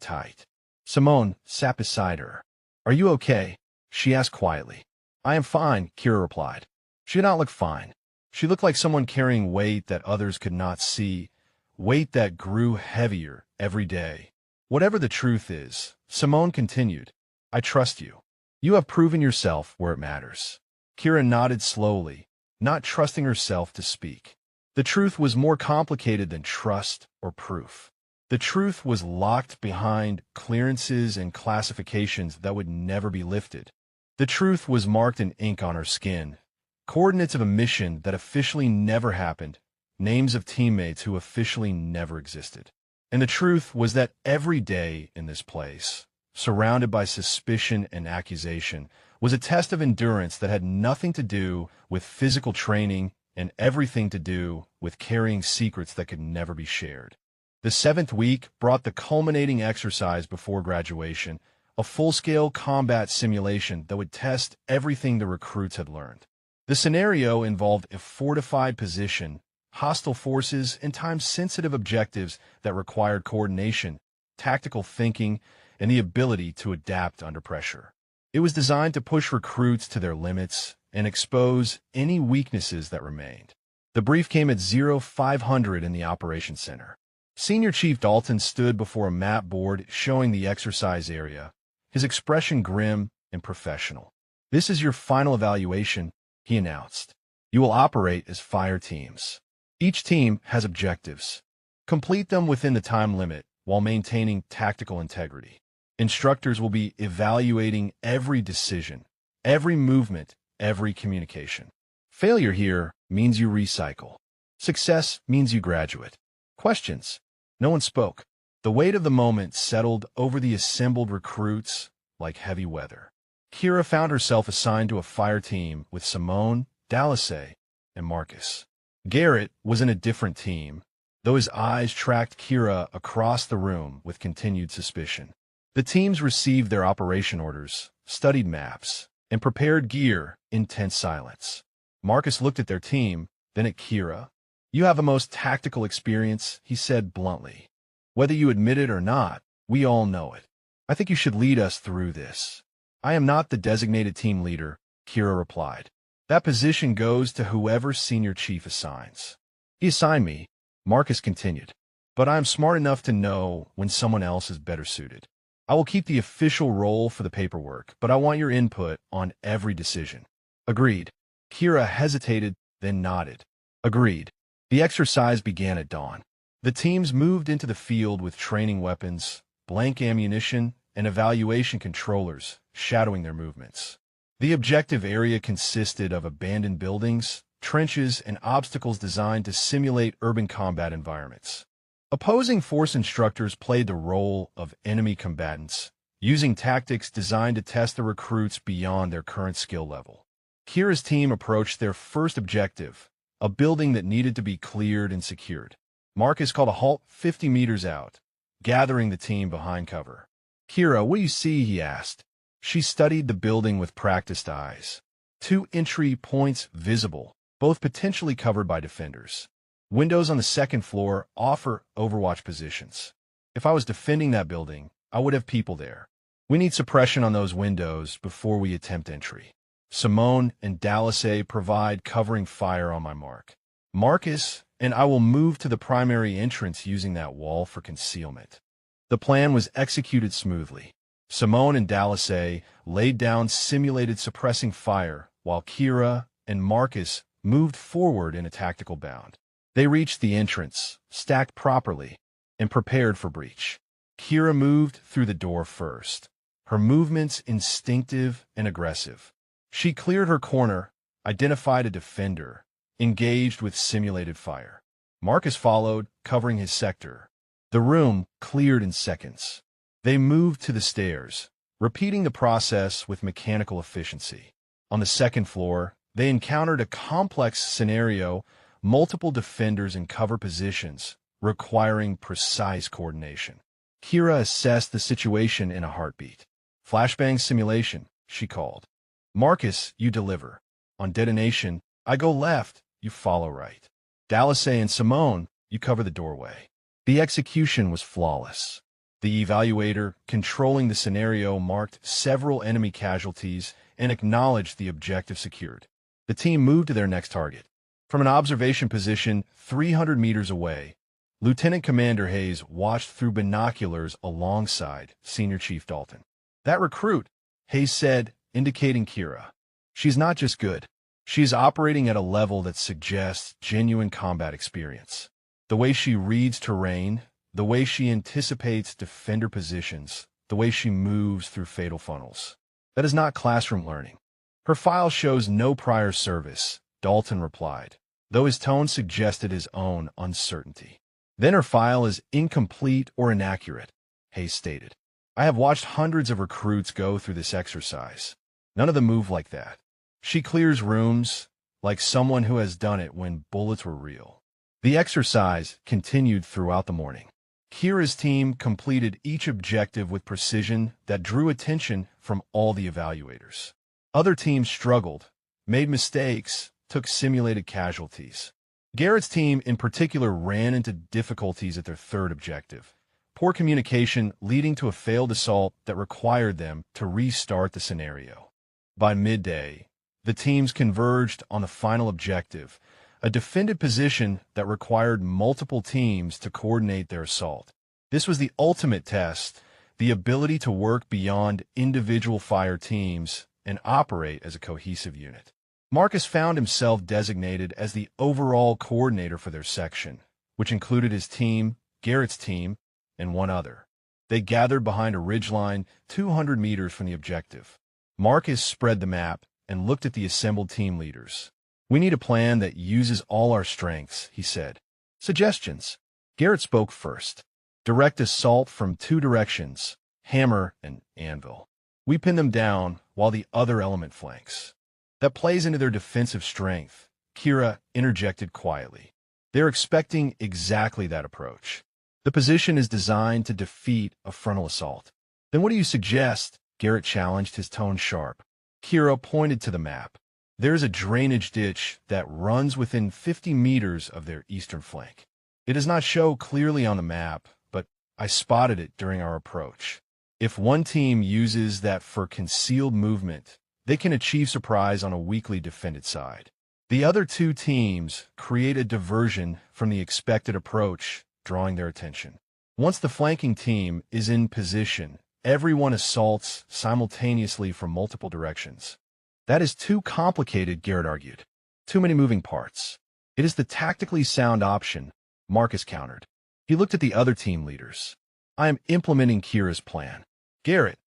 tight. Simone sat beside her. "Are you okay?" she asked quietly. "I am fine," Kira replied. She did not look fine. She looked like someone carrying weight that others could not see, weight that grew heavier every day. "Whatever the truth is," Simone continued, "I trust you. You have proven yourself where it matters." Kira nodded slowly, not trusting herself to speak. The truth was more complicated than trust or proof. The truth was locked behind clearances and classifications that would never be lifted. The truth was marked in ink on her skin, coordinates of a mission that officially never happened, names of teammates who officially never existed. And the truth was that every day in this place, surrounded by suspicion and accusation, was a test of endurance that had nothing to do with physical training and everything to do with carrying secrets that could never be shared. The 7th week brought the culminating exercise before graduation, a full-scale combat simulation that would test everything the recruits had learned. The scenario involved a fortified position, hostile forces, and time-sensitive objectives that required coordination, tactical thinking, and the ability to adapt under pressure. It was designed to push recruits to their limits and expose any weaknesses that remained. The brief came at 0500 in the Operations Center. Senior Chief Dalton stood before a map board showing the exercise area, his expression grim and professional. "This is your final evaluation," he announced. "You will operate as fire teams. Each team has objectives. Complete them within the time limit while maintaining tactical integrity. Instructors will be evaluating every decision, every movement, every communication. Failure here means you recycle. Success means you graduate." Questions? No one spoke. The weight of the moment settled over the assembled recruits like heavy weather. Kira found herself assigned to a fire team with Simone, Dallasay, and Marcus. Garrett was in a different team, though his eyes tracked Kira across the room with continued suspicion. The teams received their operation orders, studied maps, and prepared gear in tense silence. Marcus looked at their team, then at Kira. "You have the most tactical experience," he said bluntly. "Whether you admit it or not, we all know it. I think you should lead us through this." "I am not the designated team leader," Kira replied. "That position goes to whoever Senior Chief assigns." "He assigned me," Marcus continued. "But I am smart enough to know when someone else is better suited. I will keep the official role for the paperwork, but I want your input on every decision." "Agreed." Kira hesitated, then nodded. "Agreed." The exercise began at dawn. The teams moved into the field with training weapons, blank ammunition, and evaluation controllers shadowing their movements. The objective area consisted of abandoned buildings, trenches, and obstacles designed to simulate urban combat environments. Opposing force instructors played the role of enemy combatants, using tactics designed to test the recruits beyond their current skill level. Kira's team approached their first objective, a building that needed to be cleared and secured. Marcus called a halt 50 meters out, gathering the team behind cover. "Kira, what do you see?" he asked. She studied the building with practiced eyes. 2 entry points visible, both potentially covered by defenders. Windows on the 2nd floor offer overwatch positions. "If I was defending that building, I would have people there. We need suppression on those windows before we attempt entry. Simone and Dallasay provide covering fire on my mark. Marcus and I will move to the primary entrance using that wall for concealment." The plan was executed smoothly. Simone and Dallasay laid down simulated suppressing fire, while Kira and Marcus moved forward in a tactical bound. They reached the entrance, stacked properly, and prepared for breach. Kira moved through the door first, her movements instinctive and aggressive. She cleared her corner, identified a defender, engaged with simulated fire. Marcus followed, covering his sector. The room cleared in seconds. They moved to the stairs, repeating the process with mechanical efficiency. On the 2nd floor, they encountered a complex scenario, multiple defenders in cover positions, requiring precise coordination. Kira assessed the situation in a heartbeat. Flashbang simulation, she called. Marcus, you deliver. On detonation, I go left, you follow right. Dallas and Simone, you cover the doorway. The execution was flawless. The evaluator, controlling the scenario, marked several enemy casualties and acknowledged the objective secured. The team moved to their next target. From an observation position 300 meters away, Lieutenant Commander Hayes watched through binoculars alongside Senior Chief Dalton. That recruit, Hayes said, indicating Kira. She's not just good. She's operating at a level that suggests genuine combat experience. The way she reads terrain, the way she anticipates defender positions, the way she moves through fatal funnels. That is not classroom learning. Her file shows no prior service, Dalton replied, though his tone suggested his own uncertainty. Then her file is incomplete or inaccurate, Hayes stated. I have watched hundreds of recruits go through this exercise. None of them move like that. She clears rooms like someone who has done it when bullets were real. The exercise continued throughout the morning. Kira's team completed each objective with precision that drew attention from all the evaluators. Other teams struggled, made mistakes, took simulated casualties. Garrett's team in particular ran into difficulties at their third objective. Poor communication leading to a failed assault that required them to restart the scenario. By midday, the teams converged on the final objective, a defended position that required multiple teams to coordinate their assault. This was the ultimate test, the ability to work beyond individual fire teams and operate as a cohesive unit. Marcus found himself designated as the overall coordinator for their section, which included his team, Garrett's team, and one other. They gathered behind a ridgeline 200 meters from the objective. Marcus spread the map and looked at the assembled team leaders. We need a plan that uses all our strengths, he said. Suggestions. Garrett spoke first. Direct assault from two directions, hammer and anvil. We pin them down while the other element flanks. That plays into their defensive strength, Kira interjected quietly. They're expecting exactly that approach. The position is designed to defeat a frontal assault. Then what do you suggest? Garrett challenged, his tone sharp. Kira pointed to the map. There's a drainage ditch that runs within 50 meters of their eastern flank. It does not show clearly on the map, but I spotted it during our approach. If one team uses that for concealed movement, they can achieve surprise on a weakly defended side. The other two teams create a diversion from the expected approach, drawing their attention. Once the flanking team is in position, everyone assaults simultaneously from multiple directions. That is too complicated, Garrett argued. Too many moving parts. It is the tactically sound option, Marcus countered. He looked at the other team leaders. I am implementing Kira's plan. Garrett,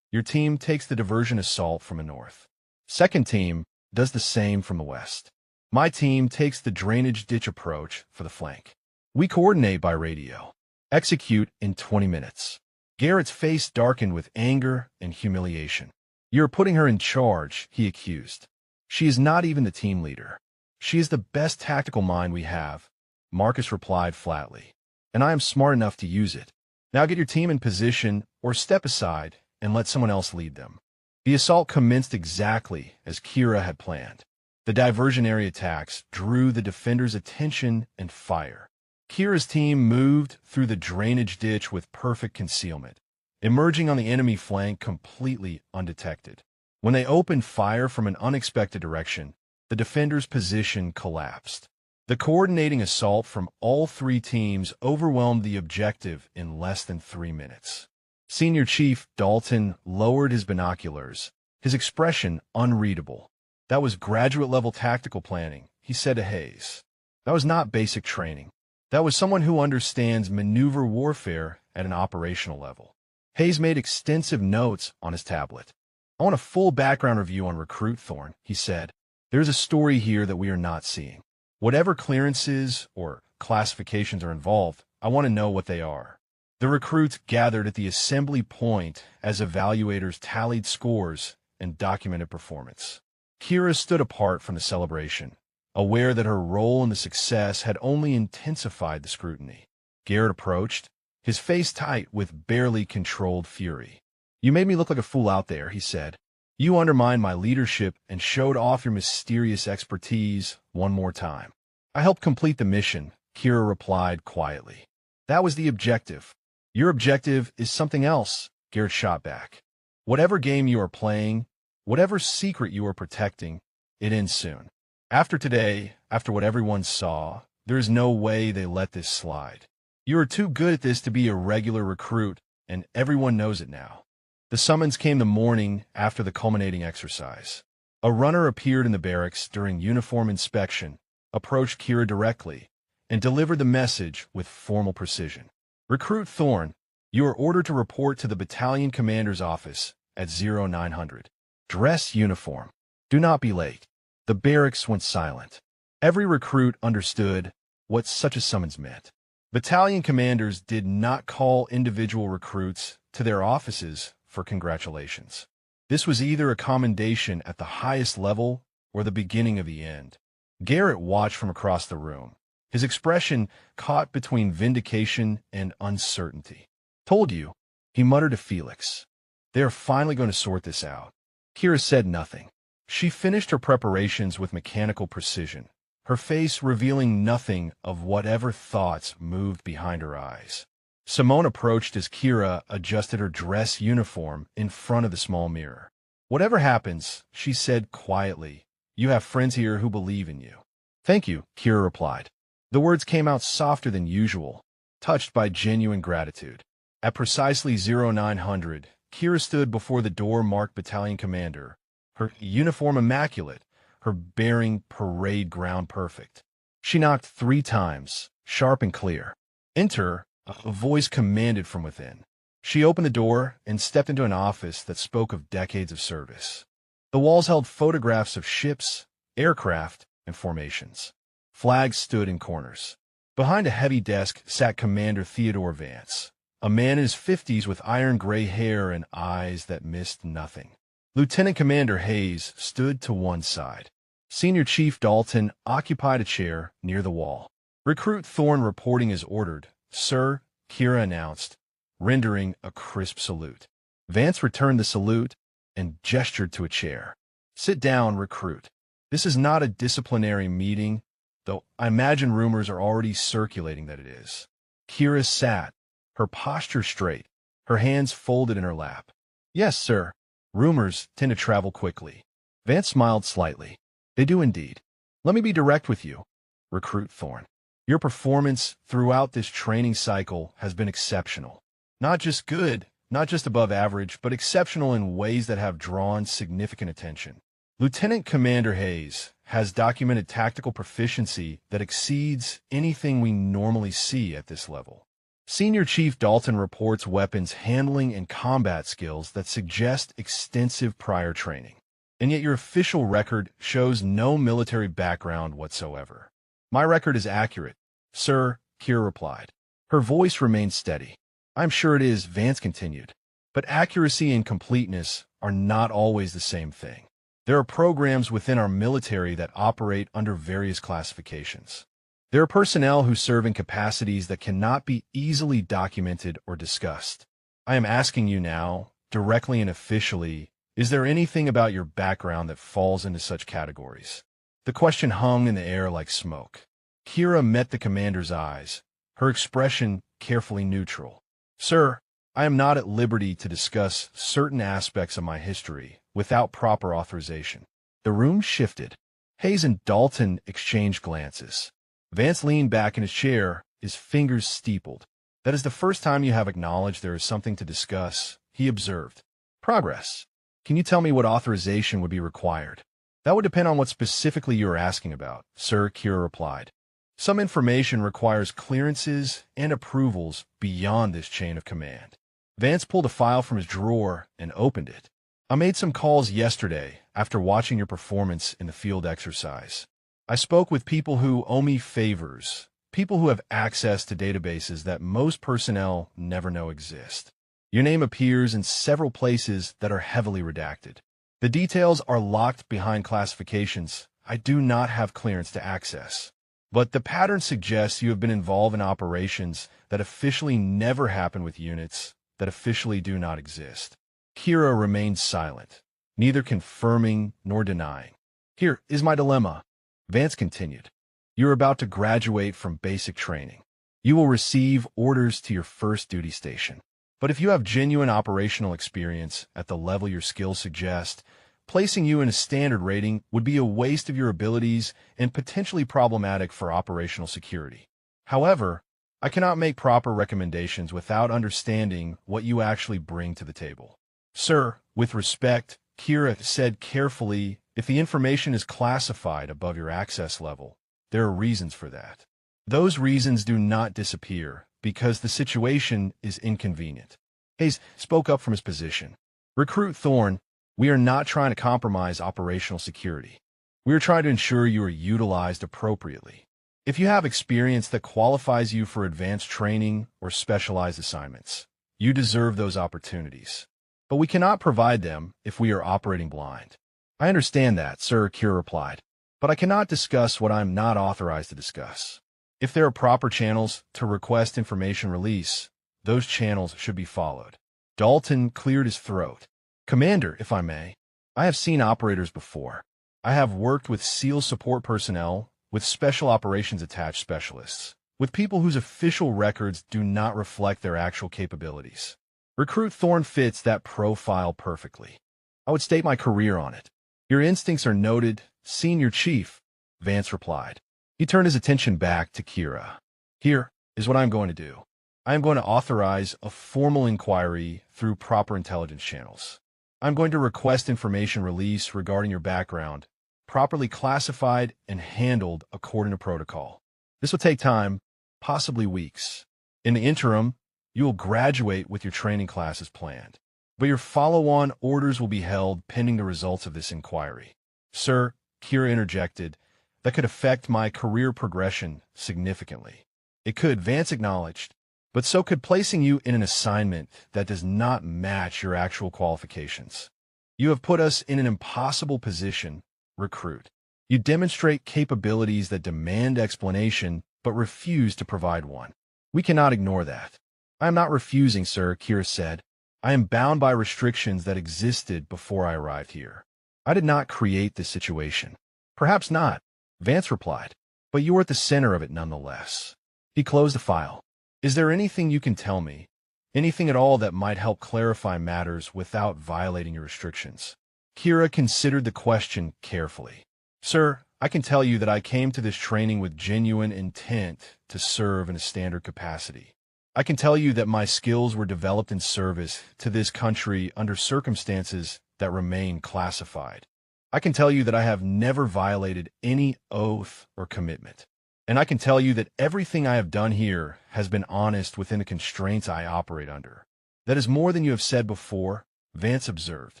your team takes the diversion assault from the north. Second team does the same from the west. My team takes the drainage ditch approach for the flank. We coordinate by radio. Execute in 20 minutes. Garrett's face darkened with anger and humiliation. You're putting her in charge, he accused. She is not even the team leader. She is the best tactical mind we have, Marcus replied flatly. And I am smart enough to use it. Now get your team in position or step aside and let someone else lead them. The assault commenced exactly as Kira had planned. The diversionary attacks drew the defenders' attention and fire. Kira's team moved through the drainage ditch with perfect concealment, emerging on the enemy flank completely undetected. When they opened fire from an unexpected direction, the defenders' position collapsed. The coordinating assault from all three teams overwhelmed the objective in less than 3 minutes. Senior Chief Dalton lowered his binoculars, his expression unreadable. That was graduate-level tactical planning, he said to Hayes. That was not basic training. That was someone who understands maneuver warfare at an operational level. Hayes made extensive notes on his tablet. I want a full background review on Recruit Thorn, he said. There's a story here that we are not seeing. Whatever clearances or classifications are involved, I want to know what they are. The recruits gathered at the assembly point as evaluators tallied scores and documented performance. Kira stood apart from the celebration, aware that her role in the success had only intensified the scrutiny. Garrett approached, his face tight with barely controlled fury. "You made me look like a fool out there," he said. "You undermined my leadership and showed off your mysterious expertise one more time." "I helped complete the mission," Kira replied quietly. "That was the objective." "Your objective is something else," Garrett shot back. "Whatever game you are playing, whatever secret you are protecting, it ends soon. After today, after what everyone saw, there is no way they let this slide. You are too good at this to be a regular recruit, and everyone knows it now." The summons came the morning after the culminating exercise. A runner appeared in the barracks during uniform inspection, approached Kira directly, and delivered the message with formal precision. "Recruit Thorne, you are ordered to report to the battalion commander's office at 0900. Dress uniform. Do not be late." The barracks went silent. Every recruit understood what such a summons meant. Battalion commanders did not call individual recruits to their offices for congratulations. This was either a commendation at the highest level or the beginning of the end. Garrett watched from across the room, his expression caught between vindication and uncertainty. "Told you," he muttered to Felix. "They are finally going to sort this out." Kira said nothing. She finished her preparations with mechanical precision, her face revealing nothing of whatever thoughts moved behind her eyes. Simone approached as Kira adjusted her dress uniform in front of the small mirror. "Whatever happens," she said quietly, "you have friends here who believe in you." "Thank you," Kira replied. The words came out softer than usual, touched by genuine gratitude. At precisely 0900, Kira stood before the door-marked battalion commander, her uniform immaculate, her bearing parade ground perfect. She knocked 3 times, sharp and clear. "Enter," a voice commanded from within. She opened the door and stepped into an office that spoke of decades of service. The walls held photographs of ships, aircraft, and formations. Flags stood in corners. Behind a heavy desk sat Commander Theodore Vance, a man in his 50s with iron-gray hair and eyes that missed nothing. Lieutenant Commander Hayes stood to one side. Senior Chief Dalton occupied a chair near the wall. "Recruit Thorne reporting as ordered, sir," Kira announced, rendering a crisp salute. Vance returned the salute and gestured to a chair. "Sit down, recruit. This is not a disciplinary meeting, though I imagine rumors are already circulating that it is." Kira sat, her posture straight, her hands folded in her lap. "Yes, sir. Rumors tend to travel quickly." Vance smiled slightly. "They do indeed. Let me be direct with you, Recruit Thorne. Your performance throughout this training cycle has been exceptional. Not just good, not just above average, but exceptional in ways that have drawn significant attention. Lieutenant Commander Hayes has documented tactical proficiency that exceeds anything we normally see at this level. Senior Chief Dalton reports weapons handling and combat skills that suggest extensive prior training. And yet your official record shows no military background whatsoever. "My record is accurate, sir," Kira replied. Her voice remained steady. "I'm sure it is," Vance continued. "But accuracy and completeness are not always the same thing. There are programs within our military that operate under various classifications. There are personnel who serve in capacities that cannot be easily documented or discussed. I am asking you now, directly and officially, is there anything about your background that falls into such categories?" The question hung in the air like smoke. Kira met the commander's eyes, her expression carefully neutral. "Sir, I am not at liberty to discuss certain aspects of my history without proper authorization." The room shifted. Hayes and Dalton exchanged glances. Vance leaned back in his chair, his fingers steepled. "That is the first time you have acknowledged there is something to discuss," he observed. "Progress. Can you tell me what authorization would be required?" "That would depend on what specifically you are asking about, sir," Kira replied. "Some information requires clearances and approvals beyond this chain of command." Vance pulled a file from his drawer and opened it. "I made some calls yesterday after watching your performance in the field exercise. I spoke with people who owe me favors, people who have access to databases that most personnel never know exist. Your name appears in several places that are heavily redacted. The details are locked behind classifications I do not have clearance to access. but the pattern suggests you have been involved in operations that officially never happen with units that officially do not exist. Kira remained silent, neither confirming nor denying. Here is my dilemma, Vance continued. You are about to graduate from basic training. You will receive orders to your first duty station. But if you have genuine operational experience at the level your skills suggest, placing you in a standard rating would be a waste of your abilities and potentially problematic for operational security. However, I cannot make proper recommendations without understanding what you actually bring to the table. Sir, with respect, Kira said carefully, if the information is classified above your access level, there are reasons for that. Those reasons do not disappear because the situation is inconvenient. Hayes spoke up from his position. Recruit Thorne, we are not trying to compromise operational security. We are trying to ensure you are utilized appropriately. If you have experience that qualifies you for advanced training or specialized assignments, you deserve those opportunities. But we cannot provide them if we are operating blind. I understand that, sir, Kira replied, but I cannot discuss what I am not authorized to discuss. If there are proper channels to request information release, those channels should be followed. Dalton cleared his throat. Commander, if I may, I have seen operators before. I have worked with SEAL support personnel, with special operations attached specialists, with people whose official records do not reflect their actual capabilities. Recruit Thorne fits that profile perfectly. I would stake my career on it. Your instincts are noted, Senior Chief, Vance replied. He turned his attention back to Kira. Here is what I am going to do. I am going to authorize a formal inquiry through proper intelligence channels. I am going to request information release regarding your background, properly classified and handled according to protocol. This will take time, possibly weeks. In the interim, you will graduate with your training classes planned, but your follow-on orders will be held pending the results of this inquiry. Sir, Kira interjected, that could affect my career progression significantly. It could, Vance acknowledged, but so could placing you in an assignment that does not match your actual qualifications. You have put us in an impossible position, Recruit. You demonstrate capabilities that demand explanation, but refuse to provide one. We cannot ignore that. I am not refusing, sir, Kira said. I am bound by restrictions that existed before I arrived here. I did not create this situation. Perhaps not, Vance replied, but you are at the center of it nonetheless. He closed the file. Is there anything you can tell me? Anything at all that might help clarify matters without violating your restrictions? Kira considered the question carefully. Sir, I can tell you that I came to this training with genuine intent to serve in a standard capacity. I can tell you that my skills were developed in service to this country under circumstances that remain classified. I can tell you that I have never violated any oath or commitment. And I can tell you that everything I have done here has been honest within the constraints I operate under. That is more than you have said before, Vance observed.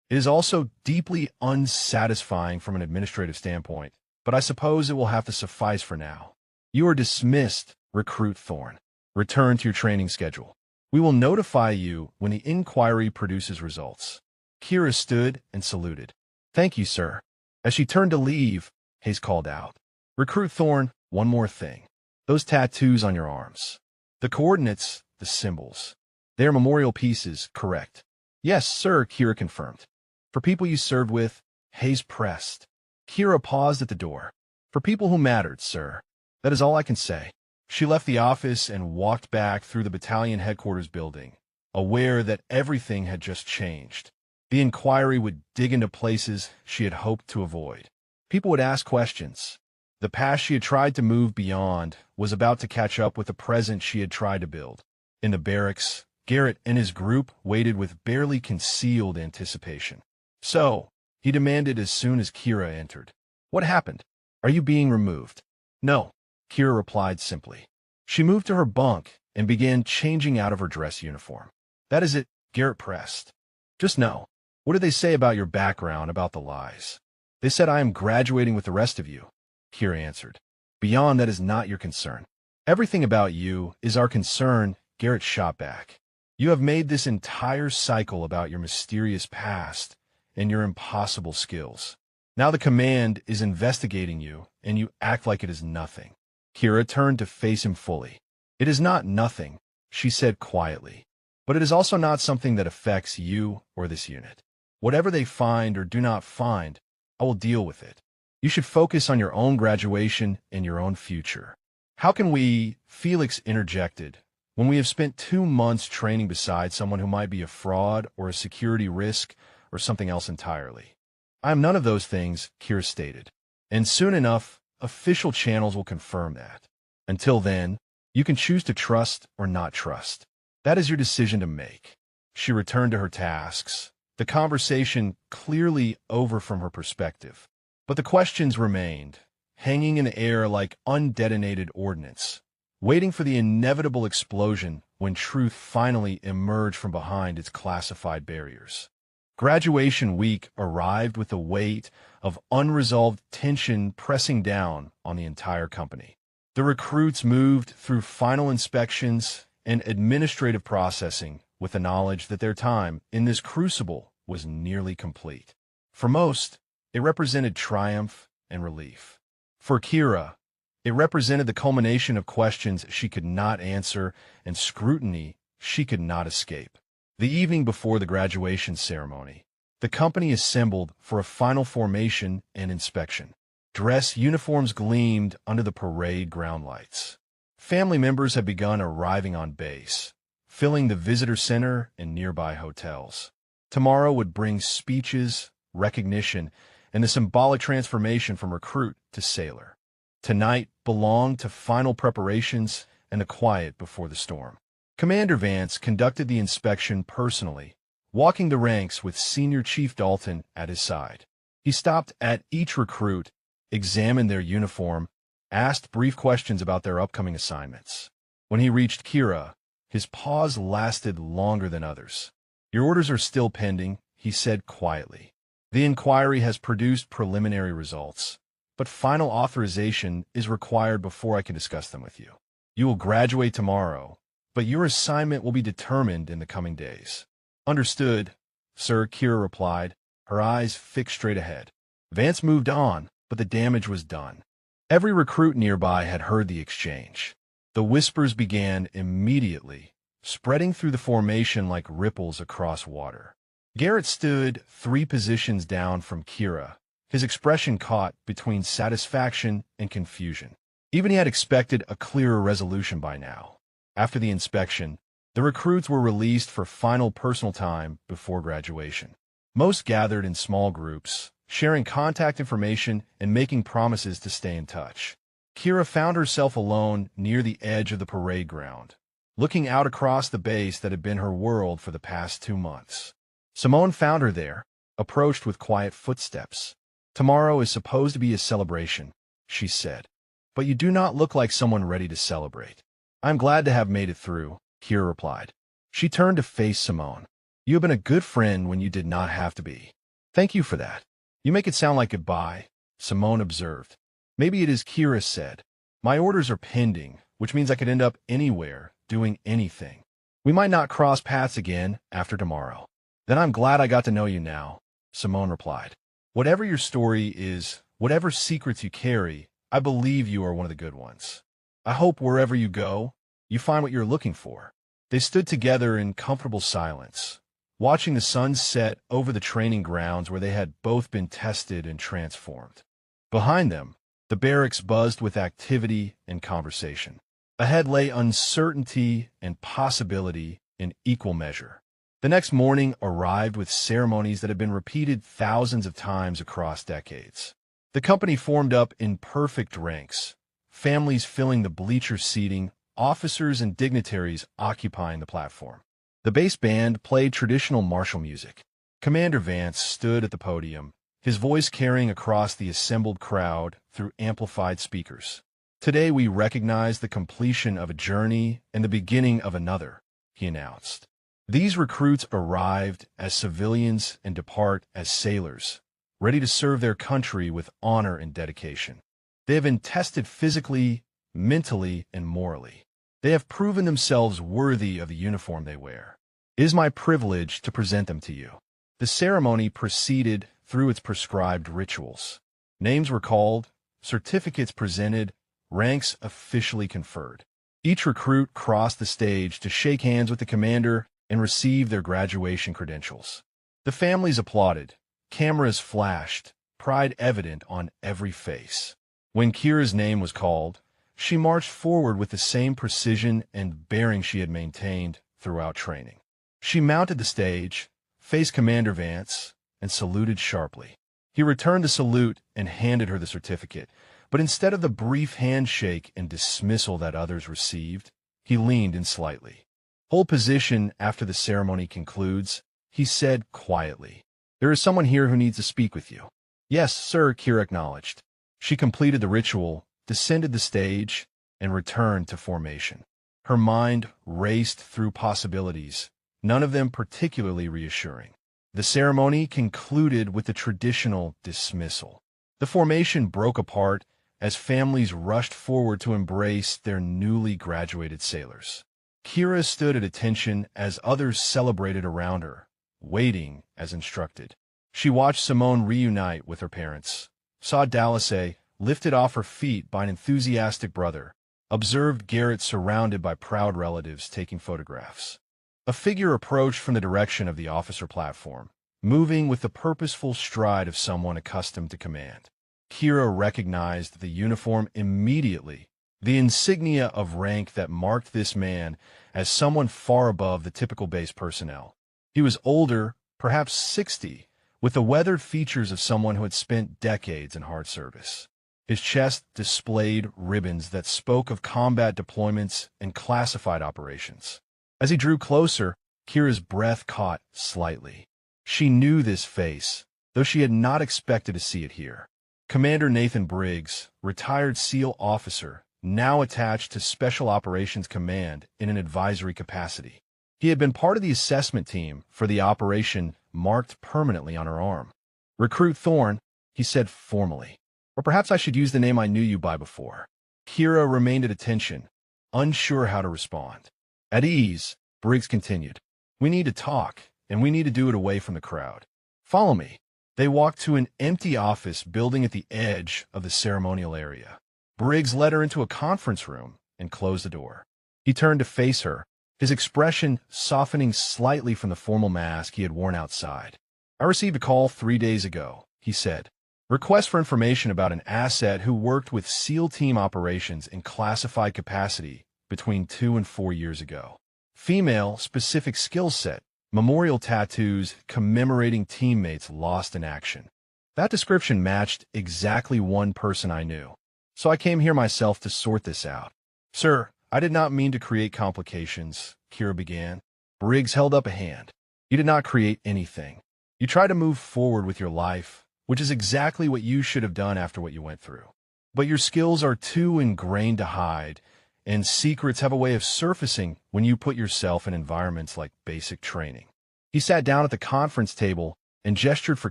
It is also deeply unsatisfying from an administrative standpoint, but I suppose it will have to suffice for now. You are dismissed, Recruit Thorne. Return to your training schedule. We will notify you when the inquiry produces results. Kira stood and saluted. Thank you, sir. As she turned to leave, Hayes called out. Recruit Thorne, one more thing. Those tattoos on your arms. The coordinates, the symbols. They are memorial pieces, correct? Yes, sir, Kira confirmed. For people you served with, Hayes pressed. Kira paused at the door. For people who mattered, sir. That is all I can say. She left the office and walked back through the battalion headquarters building, aware that everything had just changed. The inquiry would dig into places she had hoped to avoid. People would ask questions. The past she had tried to move beyond was about to catch up with the present she had tried to build. In the barracks, Garrett and his group waited with barely concealed anticipation. So, he demanded as soon as Kira entered. What happened? Are you being removed? No, Kira replied simply. She moved to her bunk and began changing out of her dress uniform. That is it, Garrett pressed. Just know. What did they say about your background, about the lies? They said I am graduating with the rest of you, Kira answered. Beyond that is not your concern. Everything about you is our concern, Garrett shot back. You have made this entire cycle about your mysterious past and your impossible skills. Now the command is investigating you, and you act like it is nothing. Kira turned to face him fully. "It is not nothing," she said quietly. "But it is also not something that affects you or this unit. Whatever they find or do not find, I will deal with it. You should focus on your own graduation and your own future." "How can we," Felix interjected, "when we have spent 2 months training beside someone who might be a fraud or a security risk or something else entirely?" "I am none of those things," Kira stated. "And soon enough, official channels will confirm that. Until then, you can choose to trust or not trust. That is your decision to make." She returned to her tasks, the conversation clearly over from her perspective. But the questions remained, hanging in the air like undetonated ordnance, waiting for the inevitable explosion when truth finally emerged from behind its classified barriers. Graduation week arrived with the weight of unresolved tension pressing down on the entire company. The recruits moved through final inspections and administrative processing with the knowledge that their time in this crucible was nearly complete. For most, it represented triumph and relief. For Kira, it represented the culmination of questions she could not answer and scrutiny she could not escape. The evening before the graduation ceremony, the company assembled for a final formation and inspection. Dress uniforms gleamed under the parade ground lights. Family members had begun arriving on base, filling the visitor center and nearby hotels. Tomorrow would bring speeches, recognition, and the symbolic transformation from recruit to sailor. Tonight belonged to final preparations and the quiet before the storm. Commander Vance conducted the inspection personally, walking the ranks with Senior Chief Dalton at his side. He stopped at each recruit, examined their uniform, asked brief questions about their upcoming assignments. When he reached Kira, his pause lasted longer than others. "Your orders are still pending," he said quietly. "The inquiry has produced preliminary results, but final authorization is required before I can discuss them with you. You will graduate tomorrow, but your assignment will be determined in the coming days." "Understood, sir," Kira replied, her eyes fixed straight ahead. Vance moved on, but the damage was done. Every recruit nearby had heard the exchange. The whispers began immediately, spreading through the formation like ripples across water. Garrett stood 3 positions down from Kira, his expression caught between satisfaction and confusion. Even he had expected a clearer resolution by now. After the inspection, the recruits were released for final personal time before graduation. Most gathered in small groups, sharing contact information and making promises to stay in touch. Kira found herself alone near the edge of the parade ground, looking out across the base that had been her world for the past 2 months. Simone found her there, approached with quiet footsteps. "Tomorrow is supposed to be a celebration," she said, "but you do not look like someone ready to celebrate." "I'm glad to have made it through," Kira replied. She turned to face Simone. "You have been a good friend when you did not have to be." "Thank you for that. You make it sound like goodbye," Simone observed. "Maybe it is," Kira said. "My orders are pending, which means I could end up anywhere, doing anything. We might not cross paths again after tomorrow." "Then I'm glad I got to know you now," Simone replied. "Whatever your story is, whatever secrets you carry, I believe you are one of the good ones. I hope wherever you go, you find what you're looking for." They stood together in comfortable silence, watching the sun set over the training grounds where they had both been tested and transformed. Behind them, the barracks buzzed with activity and conversation. Ahead lay uncertainty and possibility in equal measure. The next morning arrived with ceremonies that had been repeated thousands of times across decades. The company formed up in perfect ranks, families filling the bleacher seating, officers and dignitaries occupying the platform. The bass band played traditional martial music. Commander Vance stood at the podium, his voice carrying across the assembled crowd through amplified speakers. "Today we recognize the completion of a journey and the beginning of another," he announced. These recruits arrived as civilians and depart as sailors, ready to serve their country with honor and dedication. They have been tested physically, mentally, and morally. They have proven themselves worthy of the uniform they wear. It is my privilege to present them to you. The ceremony proceeded through its prescribed rituals. Names were called, certificates presented, Ranks officially conferred. Each recruit crossed the stage to shake hands with the commander and receive their graduation credentials. The families applauded. Cameras flashed, pride evident on every face. When Kira's name was called, she marched forward with the same precision and bearing she had maintained throughout training. She mounted the stage, faced Commander Vance, and saluted sharply. He returned the salute and handed her the certificate, but instead of the brief handshake and dismissal that others received, he leaned in slightly. "Hold position after the ceremony concludes," he said quietly. "There is someone here who needs to speak with you." "Yes, sir," Kira acknowledged. She completed the ritual, descended the stage, and returned to formation. Her mind raced through possibilities, none of them particularly reassuring. The ceremony concluded with the traditional dismissal. The formation broke apart as families rushed forward to embrace their newly graduated sailors. Kira stood at attention as others celebrated around her, waiting as instructed. She watched Simone reunite with her parents, saw Dallasay lifted off her feet by an enthusiastic brother, observed Garrett surrounded by proud relatives taking photographs. A figure approached from the direction of the officer platform, moving with the purposeful stride of someone accustomed to command. Kira recognized the uniform immediately, the insignia of rank that marked this man as someone far above the typical base personnel. He was older, perhaps 60, with the weathered features of someone who had spent decades in hard service. His chest displayed ribbons that spoke of combat deployments and classified operations. As he drew closer, Kira's breath caught slightly. She knew this face, though she had not expected to see it here. Commander Nathan Briggs, retired SEAL officer, now attached to Special Operations Command in an advisory capacity. He had been part of the assessment team for the operation marked permanently on her arm. "Recruit Thorne," he said formally. "Or perhaps I should use the name I knew you by before." Kira remained at attention, unsure how to respond. At ease, Briggs continued. "We need to talk, and we need to do it away from the crowd. Follow me." They walked to an empty office building at the edge of the ceremonial area. Briggs led her into a conference room and closed the door. He turned to face her, his expression softening slightly from the formal mask he had worn outside. "I received a call 3 days ago," he said. "Request for information about an asset who worked with SEAL team operations in classified capacity between 2 and 4 years ago. Female, specific skill set, memorial tattoos commemorating teammates lost in action." That description matched exactly one person I knew, so I came here myself to sort this out. "Sir, I did not mean to create complications," Kira began. Briggs held up a hand. "You did not create anything. You tried to move forward with your life, which is exactly what you should have done after what you went through. But your skills are too ingrained to hide, and secrets have a way of surfacing when you put yourself in environments like basic training." He sat down at the conference table and gestured for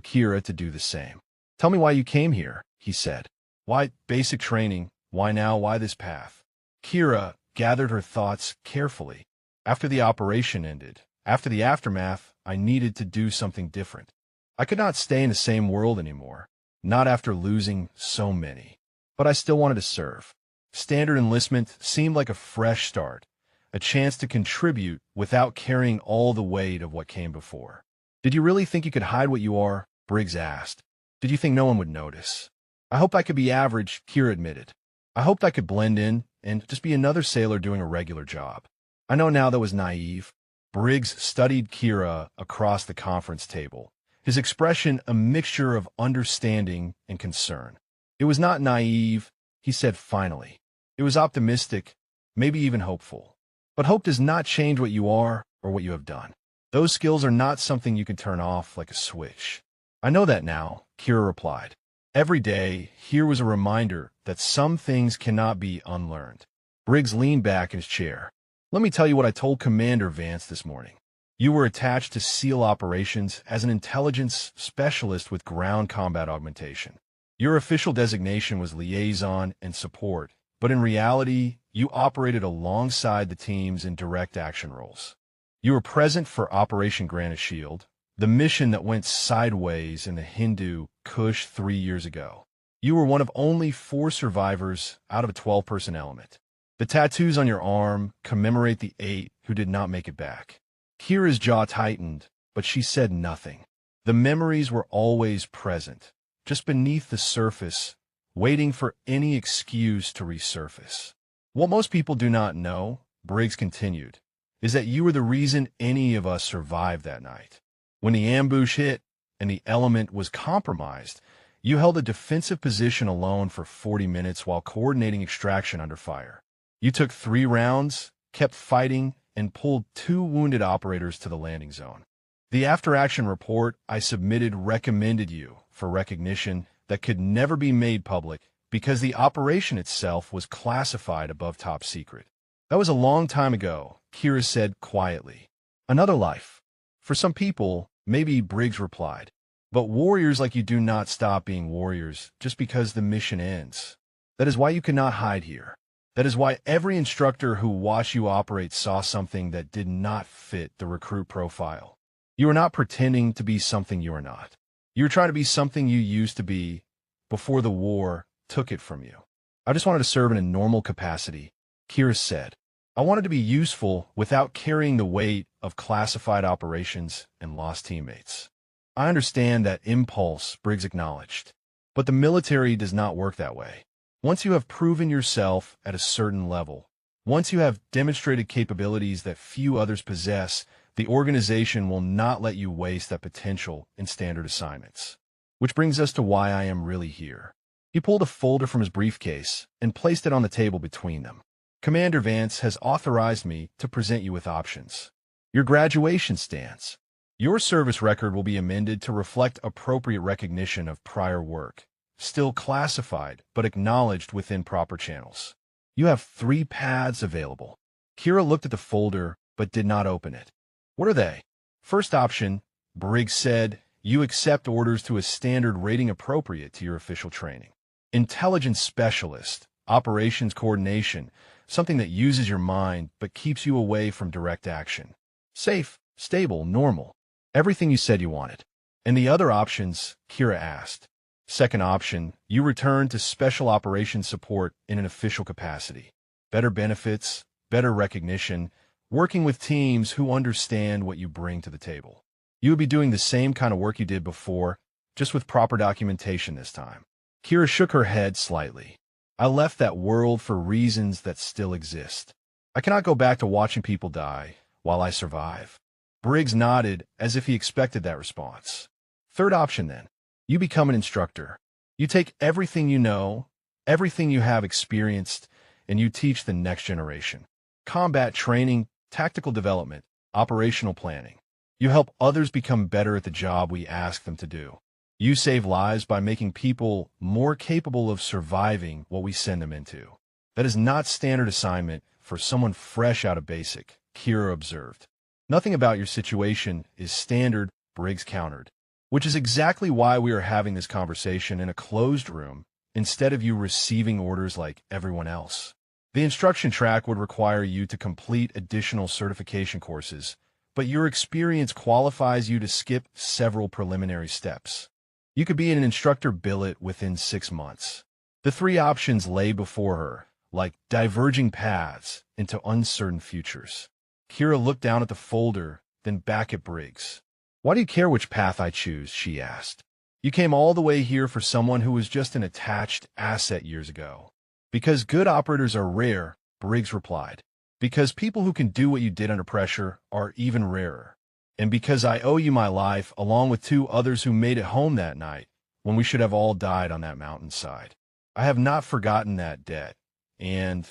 Kira to do the same. "Tell me why you came here," he said. "Why basic training? Why now? Why this path?" Kira gathered her thoughts carefully. "After the operation ended, after the aftermath, I needed to do something different. I could not stay in the same world anymore, not after losing so many. But I still wanted to serve. Standard enlistment seemed like a fresh start, a chance to contribute without carrying all the weight of what came before." "Did you really think you could hide what you are?" Briggs asked. "Did you think no one would notice?" "I hoped I could be average," Kira admitted. "I hoped I could blend in and just be another sailor doing a regular job. I know now that was naive." Briggs studied Kira across the conference table, his expression a mixture of understanding and concern. "It was not naive," he said finally. "It was optimistic, maybe even hopeful. But hope does not change what you are or what you have done. Those skills are not something you can turn off like a switch." "I know that now," Kira replied. Every day, here was a reminder that some things cannot be unlearned. Briggs leaned back in his chair. "Let me tell you what I told Commander Vance this morning. You were attached to SEAL operations as an intelligence specialist with ground combat augmentation. Your official designation was liaison and support, but in reality, you operated alongside the teams in direct action roles. You were present for Operation Granite Shield, the mission that went sideways in the Hindu Kush 3 years ago. You were one of only 4 survivors out of a 12-person element. The tattoos on your arm commemorate the 8 who did not make it back. Kira's jaw tightened, but she said nothing. The memories were always present, just beneath the surface, waiting for any excuse to resurface. What most people do not know, Briggs continued, is that you were the reason any of us survived that night. When the ambush hit and the element was compromised, you held a defensive position alone for 40 minutes while coordinating extraction under fire. You took 3 rounds, kept fighting, and pulled 2 wounded operators to the landing zone. The after-action report I submitted recommended you for recognition that could never be made public because the operation itself was classified above top secret. That was a long time ago, Kira said quietly. Another life. For some people, maybe, Briggs replied. But warriors like you do not stop being warriors just because the mission ends. That is why you cannot hide here. That is why every instructor who watched you operate saw something that did not fit the recruit profile. You are not pretending to be something you are not. You are trying to be something you used to be before the war took it from you. I just wanted to serve in a normal capacity, Kira said. I wanted to be useful without carrying the weight of classified operations and lost teammates. I understand that impulse, Briggs acknowledged. But the military does not work that way. Once you have proven yourself at a certain level, once you have demonstrated capabilities that few others possess, the organization will not let you waste that potential in standard assignments. Which brings us to why I am really here. He pulled a folder from his briefcase and placed it on the table between them. Commander Vance has authorized me to present you with options. Your graduation stance. Your service record will be amended to reflect appropriate recognition of prior work, still classified but acknowledged within proper channels. You have 3 paths available. Kira looked at the folder but did not open it. What are they? First option, Briggs said, you accept orders to a standard rating appropriate to your official training. Intelligence specialist, operations coordination, something that uses your mind but keeps you away from direct action. Safe, stable, normal. Everything you said you wanted. And the other options, Kira asked. Second option, you return to special operations support in an official capacity. Better benefits, better recognition, working with teams who understand what you bring to the table. You would be doing the same kind of work you did before, just with proper documentation this time. Kira shook her head slightly. I left that world for reasons that still exist. I cannot go back to watching people die while I survive. Briggs nodded as if he expected that response. Third option then. You become an instructor. You take everything you know, everything you have experienced, and you teach the next generation. Combat training, tactical development, operational planning. You help others become better at the job we ask them to do. You save lives by making people more capable of surviving what we send them into. That is not standard assignment for someone fresh out of basic, Kira observed. Nothing about your situation is standard, Briggs countered, which is exactly why we are having this conversation in a closed room instead of you receiving orders like everyone else. The instruction track would require you to complete additional certification courses, but your experience qualifies you to skip several preliminary steps. You could be an instructor billet within 6 months. The 3 options lay before her, like diverging paths into uncertain futures. Kira looked down at the folder, then back at Briggs. Why do you care which path I choose? She asked. You came all the way here for someone who was just an attached asset years ago. Because good operators are rare, Briggs replied. Because people who can do what you did under pressure are even rarer. And because I owe you my life along with 2 others who made it home that night when we should have all died on that mountainside. I have not forgotten that debt, and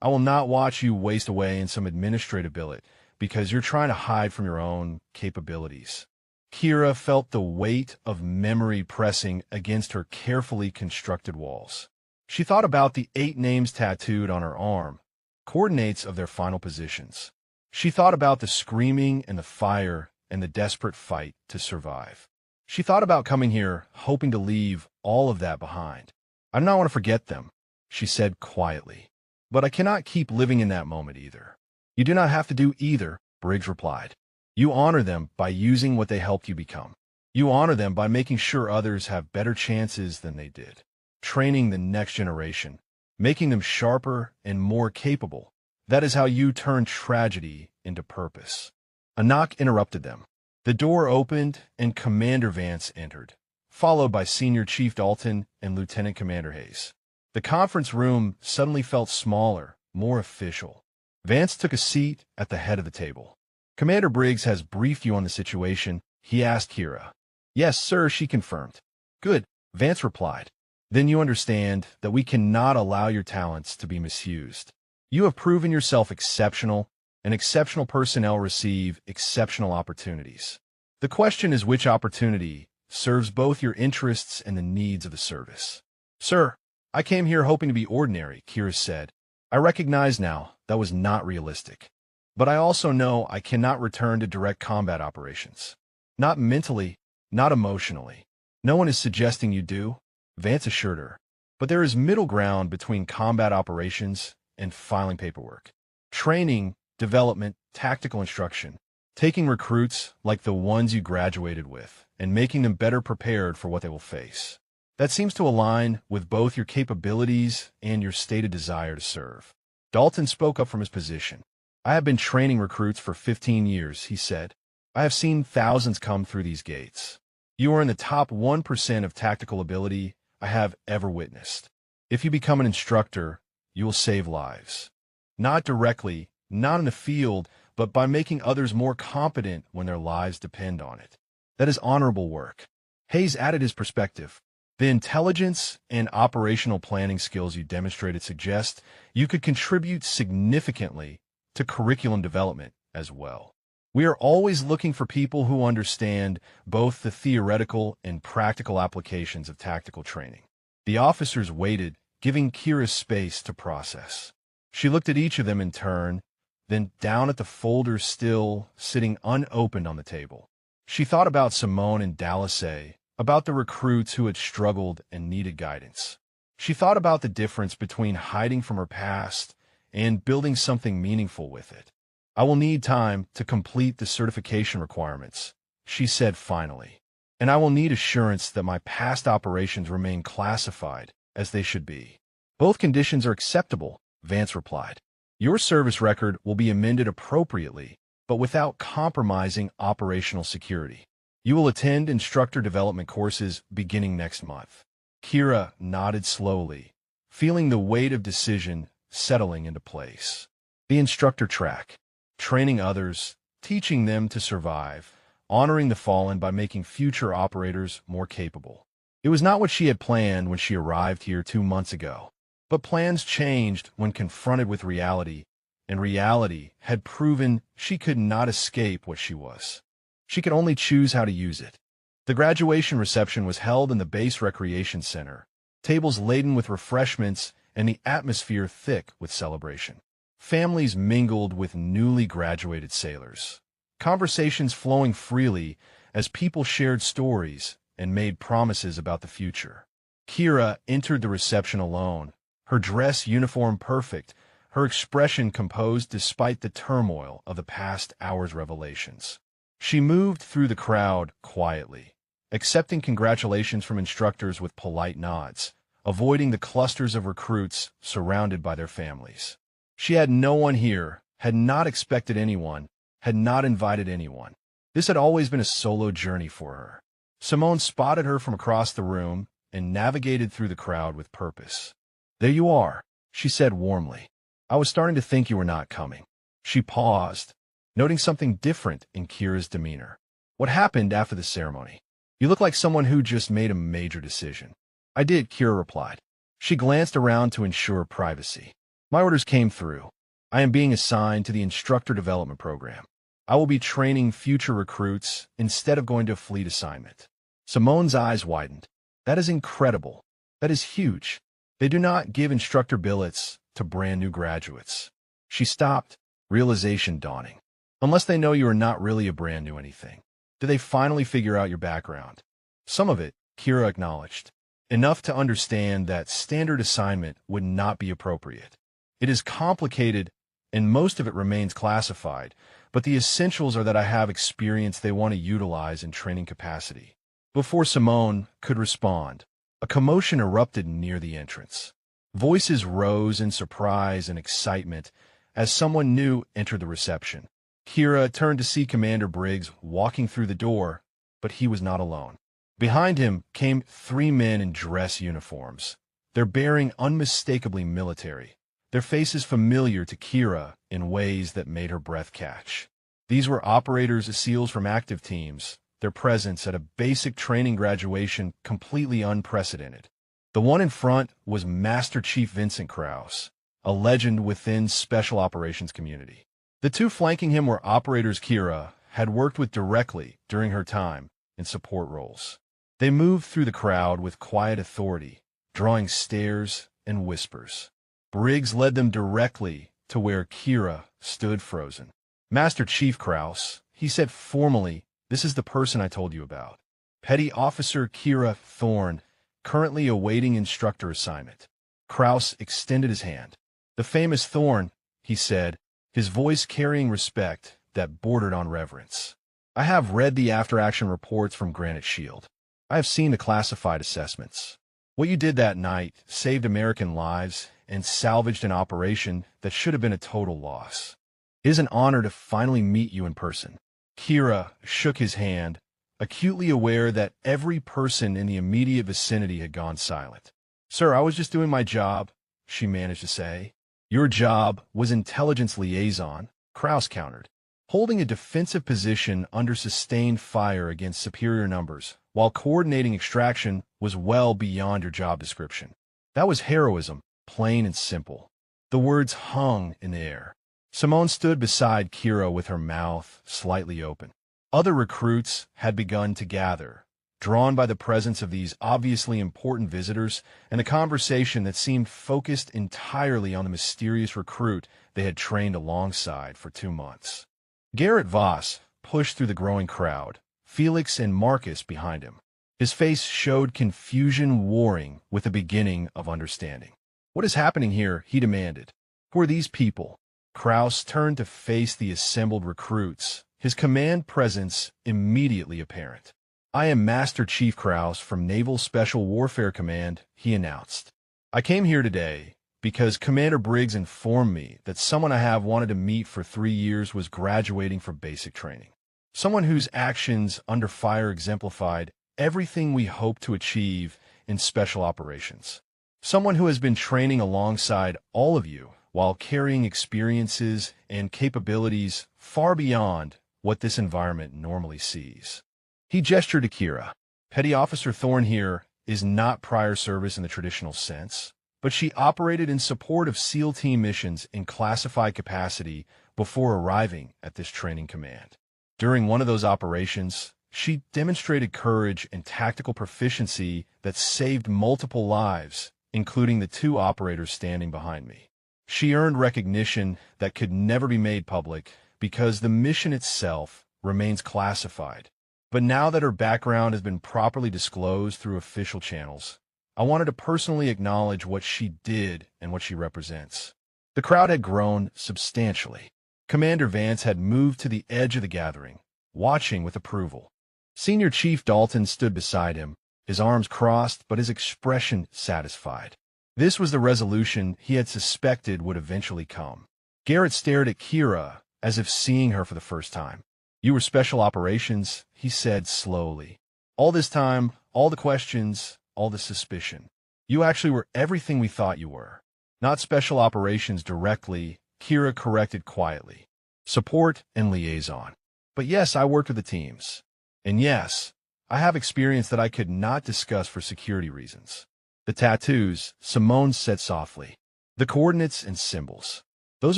I will not watch you waste away in some administrative billet because you're trying to hide from your own capabilities. Kira felt the weight of memory pressing against her carefully constructed walls. She thought about the 8 names tattooed on her arm, coordinates of their final positions. She thought about the screaming and the fire and the desperate fight to survive. She thought about coming here hoping to leave all of that behind. I do not want to forget them, she said quietly. But I cannot keep living in that moment either. You do not have to do either, Briggs replied. You honor them by using what they helped you become. You honor them by making sure others have better chances than they did. training the next generation, making them sharper and more capable. That is how you turn tragedy into purpose. A knock interrupted them. The door opened and Commander Vance entered, followed by Senior Chief Dalton and Lieutenant Commander Hayes. The conference room suddenly felt smaller, more official. Vance took a seat at the head of the table. "Commander Briggs has briefed you on the situation," he asked Kira. "Yes, sir," she confirmed. "Good," Vance replied. "Then you understand that we cannot allow your talents to be misused. You have proven yourself exceptional, and exceptional personnel receive exceptional opportunities. The question is which opportunity serves both your interests and the needs of the service." "Sir, I came here hoping to be ordinary," Kira said. "I recognize now that was not realistic. But I also know I cannot return to direct combat operations. Not mentally, not emotionally. No one is suggesting you do," Vance assured her. "But there is middle ground between combat operations and filing paperwork. Training, development, tactical instruction. Taking recruits like the ones you graduated with and making them better prepared for what they will face. That seems to align with both your capabilities and your stated desire to serve." Dalton spoke up from his position. "I have been training recruits for 15 years, he said. "I have seen thousands come through these gates. You are in the top 1% of tactical ability I have ever witnessed. If you become an instructor, you will save lives. Not directly, not in the field, but by making others more competent when their lives depend on it. That is honorable work." Hayes added his perspective. "The intelligence and operational planning skills you demonstrated suggest you could contribute significantly to curriculum development as well. We are always looking for people who understand both the theoretical and practical applications of tactical training." The officers waited, giving Kira space to process. She looked at each of them in turn, then down at the folder still sitting unopened on the table. She thought about Simone and Dallasay, about the recruits who had struggled and needed guidance. She thought about the difference between hiding from her past and building something meaningful with it. "I will need time to complete the certification requirements," she said finally. "And I will need assurance that my past operations remain classified as they should be." "Both conditions are acceptable," Vance replied. "Your service record will be amended appropriately, but without compromising operational security. You will attend instructor development courses beginning next month." Kira nodded slowly, feeling the weight of decision settling into place. The instructor track. Training others, teaching them to survive, honoring the fallen by making future operators more capable. It was not what she had planned when she arrived here 2 months ago. But plans changed when confronted with reality, and reality had proven she could not escape what she was. She could only choose how to use it. The graduation reception was held in the base recreation center, tables laden with refreshments and the atmosphere thick with celebration. Families mingled with newly graduated sailors, conversations flowing freely as people shared stories and made promises about the future. Kira entered the reception alone, her dress uniform perfect, her expression composed despite the turmoil of the past hour's revelations. She moved through the crowd quietly, accepting congratulations from instructors with polite nods, avoiding the clusters of recruits surrounded by their families. She had no one here, had not expected anyone, had not invited anyone. This had always been a solo journey for her. Simone spotted her from across the room and navigated through the crowd with purpose. "There you are," she said warmly. "I was starting to think you were not coming." She paused, noting something different in Kira's demeanor. "What happened after the ceremony? You look like someone who just made a major decision." "I did," Kira replied. She glanced around to ensure privacy. "My orders came through. I am being assigned to the instructor development program. I will be training future recruits instead of going to a fleet assignment." Simone's eyes widened. "That is incredible. That is huge. They do not give instructor billets to brand new graduates." She stopped, realization dawning. "Unless they know you are not really a brand new anything. Do they finally figure out your background?" "Some of it," Kira acknowledged. "Enough to understand that standard assignment would not be appropriate. It is complicated, and most of it remains classified, but the essentials are that I have experience they want to utilize in training capacity." Before Simone could respond, A commotion erupted near the entrance. Voices rose in surprise and excitement as someone new entered the reception. Kira turned to see Commander Briggs walking through the door, but he was not alone. Behind him came 3 men in dress uniforms, their bearing unmistakably military, their faces familiar to Kira in ways that made her breath catch. These were operators SEALs from active teams, their presence at a basic training graduation completely unprecedented. The one in front was Master Chief Vincent Krause, a legend within Special Operations community. The 2 flanking him were operators Kira had worked with directly during her time in support roles. They moved through the crowd with quiet authority, drawing stares and whispers. Briggs led them directly to where Kira stood frozen. Master Chief Krause, he said formally, "This is the person I told you about. Petty Officer Kira Thorne, currently awaiting instructor assignment." Krause extended his hand. "The famous Thorne," he said, his voice carrying respect that bordered on reverence. "I have read the after-action reports from Granite Shield. I have seen the classified assessments. What you did that night saved American lives and salvaged an operation that should have been a total loss. It is an honor to finally meet you in person." Kira shook his hand, acutely aware that every person in the immediate vicinity had gone silent. "Sir, I was just doing my job," she managed to say. "Your job was intelligence liaison," Krause countered. "Holding a defensive position under sustained fire against superior numbers, while coordinating extraction, was well beyond your job description. That was heroism, plain and simple." The words hung in the air. Simone stood beside Kira with her mouth slightly open. Other recruits had begun to gather, drawn by the presence of these obviously important visitors and a conversation that seemed focused entirely on the mysterious recruit they had trained alongside for 2 months. Garrett Voss pushed through the growing crowd, Felix and Marcus behind him. His face showed confusion warring with the beginning of understanding. "What is happening here?" he demanded. "Who are these people?" Krause turned to face the assembled recruits, his command presence immediately apparent. "I am Master Chief Krause from Naval Special Warfare Command," he announced. "I came here today because Commander Briggs informed me that someone I have wanted to meet for 3 years was graduating for basic training. Someone whose actions under fire exemplified everything we hope to achieve in special operations. Someone who has been training alongside all of you while carrying experiences and capabilities far beyond what this environment normally sees." He gestured to Kira. "Petty Officer Thorne here is not prior service in the traditional sense, but she operated in support of SEAL team missions in classified capacity before arriving at this training command. During one of those operations, she demonstrated courage and tactical proficiency that saved multiple lives, including the 2 operators standing behind me. She earned recognition that could never be made public because the mission itself remains classified. But now that her background has been properly disclosed through official channels, I wanted to personally acknowledge what she did and what she represents." The crowd had grown substantially. Commander Vance had moved to the edge of the gathering, watching with approval. Senior Chief Dalton stood beside him, his arms crossed but his expression satisfied. This was the resolution he had suspected would eventually come. Garrett stared at Kira as if seeing her for the first time. "You were Special Operations," he said slowly. "All this time, all the questions, all the suspicion. You actually were everything we thought you were." "Not Special Operations directly," Kira corrected quietly. "Support and liaison. But yes, I worked with the teams. And yes, I have experience that I could not discuss for security reasons." "The tattoos," Simone said softly. "The coordinates and symbols. Those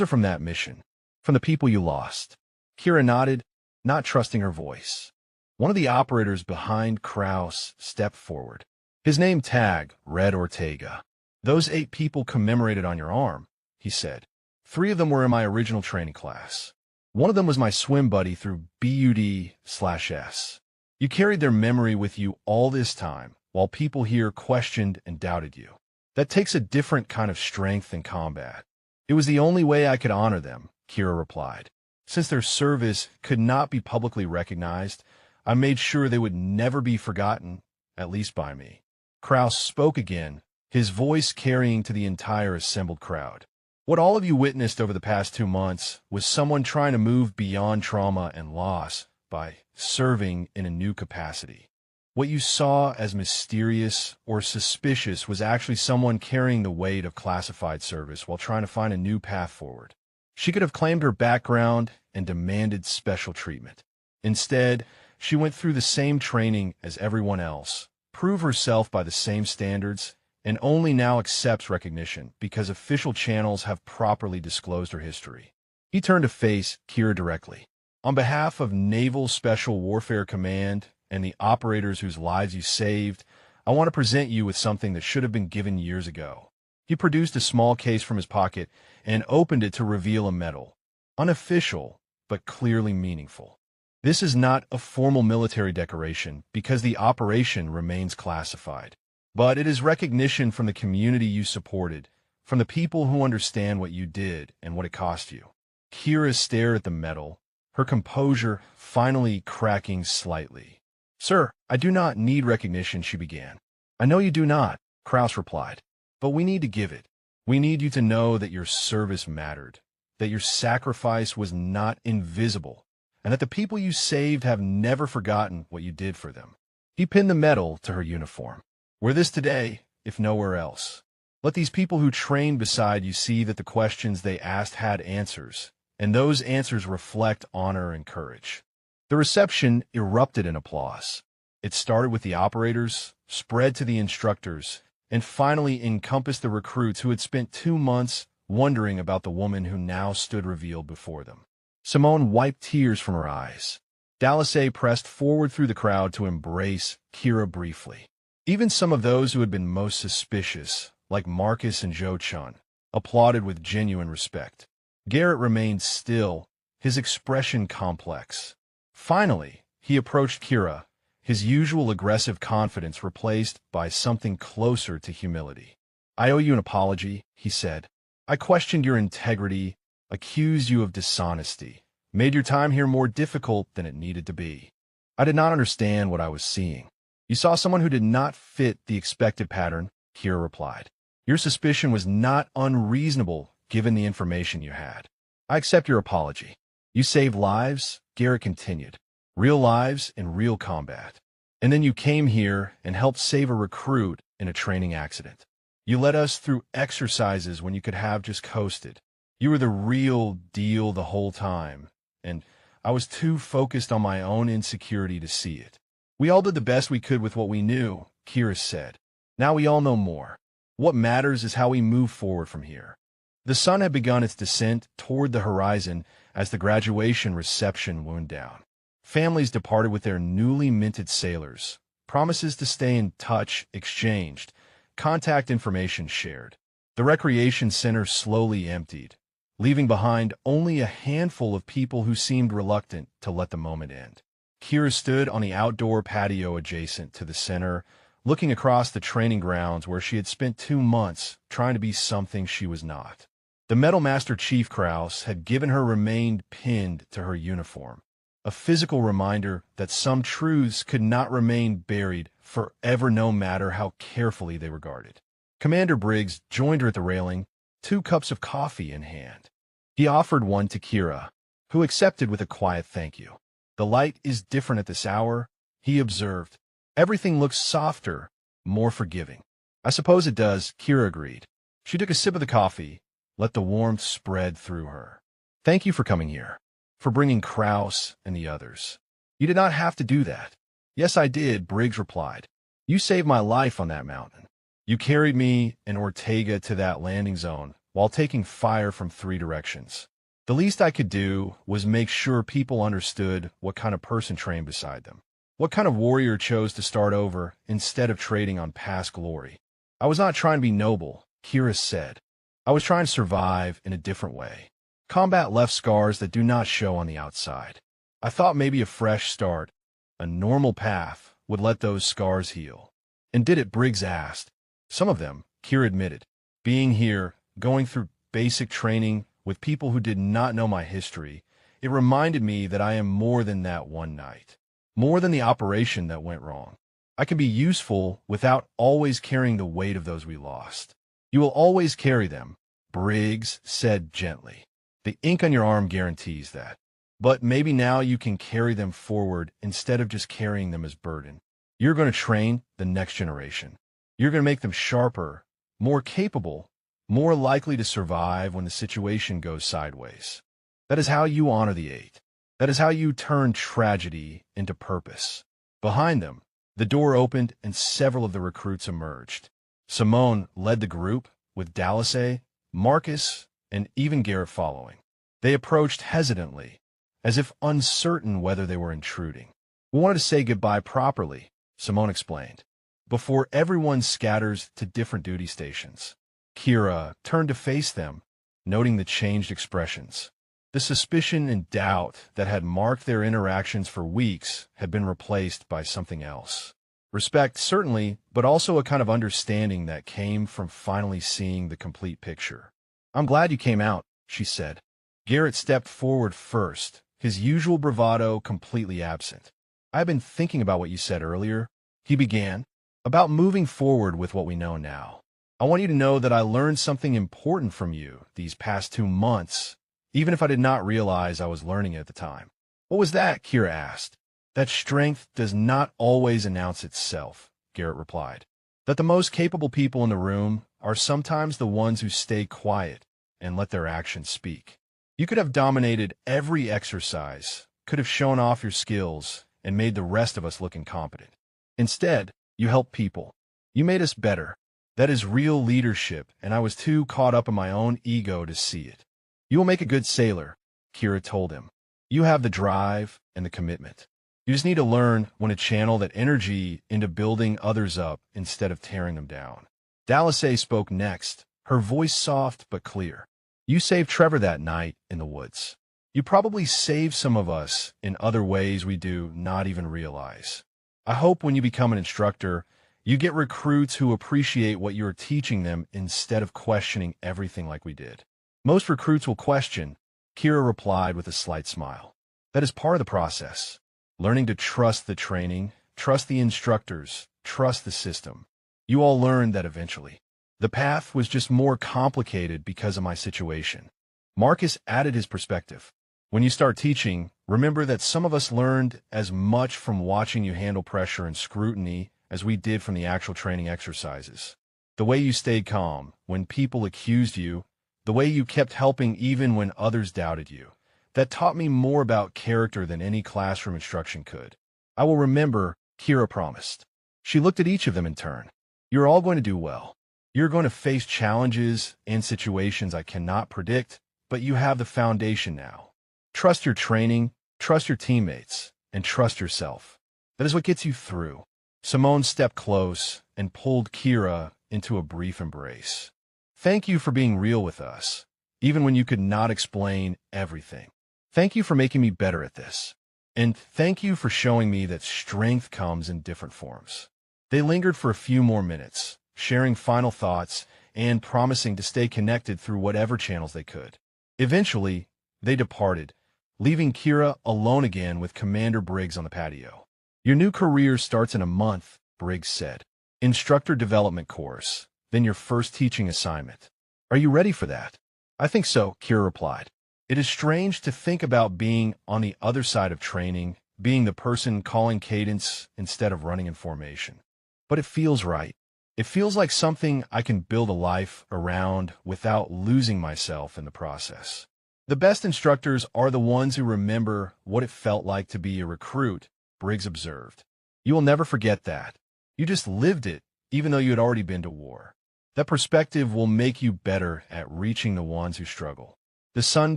are from that mission. From the people you lost." Kira nodded, not trusting her voice. One of the operators behind Krause stepped forward. His name tag read Ortega. "Those 8 people commemorated on your arm," he said. 3 of them were in my original training class. One of them was my swim buddy through BUD/S. You carried their memory with you all this time, while people here questioned and doubted you. That takes a different kind of strength in combat. "It was the only way I could honor them," Kira replied. "Since their service could not be publicly recognized, I made sure they would never be forgotten, at least by me." Kraus spoke again, his voice carrying to the entire assembled crowd. What all of you witnessed over the past 2 months was someone trying to move beyond trauma and loss by serving in a new capacity. What you saw as mysterious or suspicious was actually someone carrying the weight of classified service while trying to find a new path forward. She could have claimed her background and demanded special treatment. Instead, she went through the same training as everyone else, proved herself by the same standards, and only now accepts recognition because official channels have properly disclosed her history. He turned to face Kira directly. On behalf of Naval Special Warfare Command and the operators whose lives you saved, I want to present you with something that should have been given years ago. He produced a small case from his pocket and opened it to reveal a medal. Unofficial, but clearly meaningful. This is not a formal military decoration because the operation remains classified. But it is recognition from the community you supported, from the people who understand what you did and what it cost you. Kira stared at the medal, her composure finally cracking slightly. "Sir, I do not need recognition," she began. "I know you do not," Kraus replied. "But we need to give it. We need you to know that your service mattered, that your sacrifice was not invisible, and that the people you saved have never forgotten what you did for them." He pinned the medal to her uniform. "Wear this today, if nowhere else. Let these people who trained beside you see that the questions they asked had answers, and those answers reflect honor and courage." The reception erupted in applause. It started with the operators, spread to the instructors, and finally encompassed the recruits who had spent 2 months wondering about the woman who now stood revealed before them. Simone wiped tears from her eyes. Dallasay pressed forward through the crowd to embrace Kira briefly. Even some of those who had been most suspicious, like Marcus and Joe Chun, applauded with genuine respect. Garrett remained still, his expression complex. Finally, he approached Kira, his usual aggressive confidence replaced by something closer to humility. "I owe you an apology," he said. "I questioned your integrity, accused you of dishonesty, made your time here more difficult than it needed to be. I did not understand what I was seeing." "You saw someone who did not fit the expected pattern," Kira replied. "Your suspicion was not unreasonable given the information you had. I accept your apology. You saved lives," Garrett continued. "Real lives in real combat. And then you came here and helped save a recruit in a training accident. You led us through exercises when you could have just coasted. You were the real deal the whole time, and I was too focused on my own insecurity to see it. We all did the best we could with what we knew," Kira said. "Now we all know more. What matters is how we move forward from here." The sun had begun its descent toward the horizon as the graduation reception wound down. Families departed with their newly minted sailors, promises to stay in touch exchanged, contact information shared. The recreation center slowly emptied, leaving behind only a handful of people who seemed reluctant to let the moment end. Kira stood on the outdoor patio adjacent to the center, looking across the training grounds where she had spent 2 months trying to be something she was not. The Metal Master Chief Kraus had given her remained pinned to her uniform, a physical reminder that some truths could not remain buried forever no matter how carefully they were guarded. Commander Briggs joined her at the railing, 2 cups of coffee in hand. He offered one to Kira, who accepted with a quiet thank you. "The light is different at this hour," he observed. "Everything looks softer, more forgiving." "I suppose it does," Kira agreed. She took a sip of the coffee, let the warmth spread through her. "Thank you for coming here, for bringing Kraus and the others. You did not have to do that." "Yes, I did," Briggs replied. "You saved my life on that mountain. You carried me and Ortega to that landing zone while taking fire from 3 directions. The least I could do was make sure people understood what kind of person trained beside them, what kind of warrior chose to start over instead of trading on past glory. I was not trying to be noble," Kira said. "I was trying to survive in a different way. Combat left scars that do not show on the outside. I thought maybe a fresh start, a normal path, would let those scars heal." "And did it?" Briggs asked. "Some of them," Kira admitted. "Being here, going through basic training with people who did not know my history, it reminded me that I am more than that one night, more than the operation that went wrong. I can be useful without always carrying the weight of those we lost. You will always carry them, Briggs said gently. The ink on your arm guarantees that. But maybe now you can carry them forward instead of just carrying them as burden. You're going to train the next generation. You're going to make them sharper, more capable, more likely to survive when the situation goes sideways. That is how you honor the eight. That is how you turn tragedy into purpose. Behind them, the door opened and several of the recruits emerged. Simone led the group, with Dallasay, Marcus, and even Garrett following. They approached hesitantly, as if uncertain whether they were intruding. We wanted to say goodbye properly, Simone explained, before everyone scatters to different duty stations. Kira turned to face them, noting the changed expressions. The suspicion and doubt that had marked their interactions for weeks had been replaced by something else. Respect, certainly, but also a kind of understanding that came from finally seeing the complete picture. I'm glad you came out, she said. Garrett stepped forward first, his usual bravado completely absent. I've been thinking about what you said earlier, he began, about moving forward with what we know now. I want you to know that I learned something important from you these past 2 months, even if I did not realize I was learning it at the time. What was that? Kira asked. That strength does not always announce itself, Garrett replied. That the most capable people in the room are sometimes the ones who stay quiet and let their actions speak. You could have dominated every exercise, could have shown off your skills, and made the rest of us look incompetent. Instead, you helped people. You made us better. That is real leadership, and I was too caught up in my own ego to see it. You will make a good sailor, Kira told him. You have the drive and the commitment. You just need to learn when to channel that energy into building others up instead of tearing them down. Dallasay spoke next, her voice soft but clear. You saved Trevor that night in the woods. You probably saved some of us in other ways we do not even realize. I hope when you become an instructor, you get recruits who appreciate what you are teaching them instead of questioning everything like we did. Most recruits will question, Kira replied with a slight smile. That is part of the process. Learning to trust the training, trust the instructors, trust the system. You all learned that eventually. The path was just more complicated because of my situation. Marcus added his perspective. When you start teaching, remember that some of us learned as much from watching you handle pressure and scrutiny as we did from the actual training exercises. The way you stayed calm when people accused you, the way you kept helping even when others doubted you. That taught me more about character than any classroom instruction could. I will remember, Kira promised. She looked at each of them in turn. You're all going to do well. You're going to face challenges and situations I cannot predict, but you have the foundation now. Trust your training, trust your teammates, and trust yourself. That is what gets you through. Simone stepped close and pulled Kira into a brief embrace. Thank you for being real with us, even when you could not explain everything. Thank you for making me better at this. And thank you for showing me that strength comes in different forms. They lingered for a few more minutes, sharing final thoughts and promising to stay connected through whatever channels they could. Eventually, they departed, leaving Kira alone again with Commander Briggs on the patio. Your new career starts in a month, Briggs said. Instructor development course, then your first teaching assignment. Are you ready for that? I think so, Kira replied. It is strange to think about being on the other side of training, being the person calling cadence instead of running in formation. But it feels right. It feels like something I can build a life around without losing myself in the process. The best instructors are the ones who remember what it felt like to be a recruit, Briggs observed. You will never forget that. You just lived it, even though you had already been to war. That perspective will make you better at reaching the ones who struggle. The sun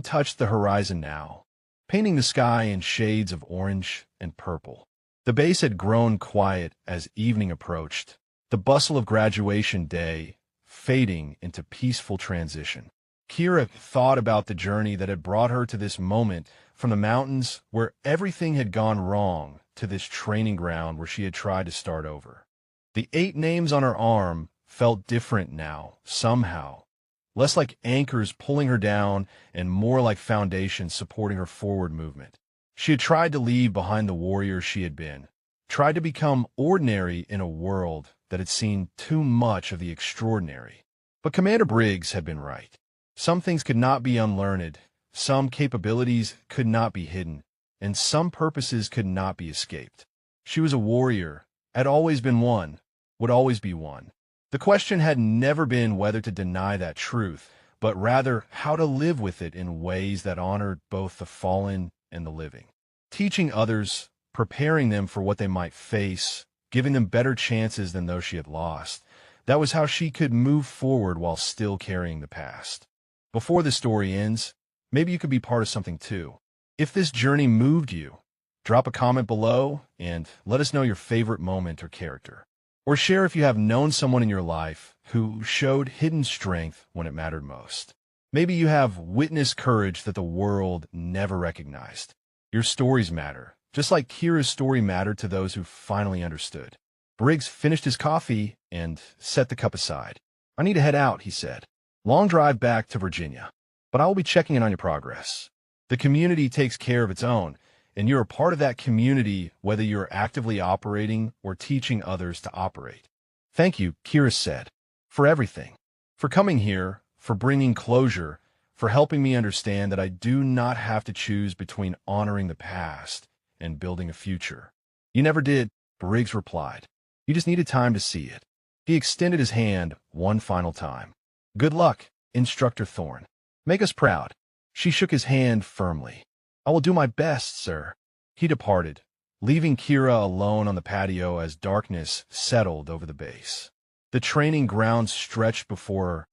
touched the horizon now, painting the sky in shades of orange and purple. The base had grown quiet as evening approached, the bustle of graduation day fading into peaceful transition. Kira thought about the journey that had brought her to this moment, from the mountains where everything had gone wrong to this training ground where she had tried to start over. The 8 names on her arm felt different now, somehow. Less like anchors pulling her down and more like foundations supporting her forward movement. She had tried to leave behind the warrior she had been, tried to become ordinary in a world that had seen too much of the extraordinary. But Commander Briggs had been right. Some things could not be unlearned, some capabilities could not be hidden, and some purposes could not be escaped. She was a warrior, had always been one, would always be one. The question had never been whether to deny that truth, but rather how to live with it in ways that honored both the fallen and the living. Teaching others, preparing them for what they might face, giving them better chances than those she had lost. That was how she could move forward while still carrying the past. Before the story ends, maybe you could be part of something too. If this journey moved you, drop a comment below and let us know your favorite moment or character. Or share if you have known someone in your life who showed hidden strength when it mattered most. Maybe you have witnessed courage that the world never recognized. Your stories matter, just like Kira's story mattered to those who finally understood. Briggs finished his coffee and set the cup aside. "I need to head out," he said. "Long drive back to Virginia, but I will be checking in on your progress." The community takes care of its own, and you're a part of that community whether you're actively operating or teaching others to operate. "Thank you," Kira said, "for everything. For coming here, for bringing closure, for helping me understand that I do not have to choose between honoring the past and building a future." "You never did," Briggs replied. "You just needed time to see it." He extended his hand one final time. "Good luck, Instructor Thorne. Make us proud." She shook his hand firmly. "I will do my best, sir." He departed, leaving Kira alone on the patio as darkness settled over the base. The training grounds stretched before her,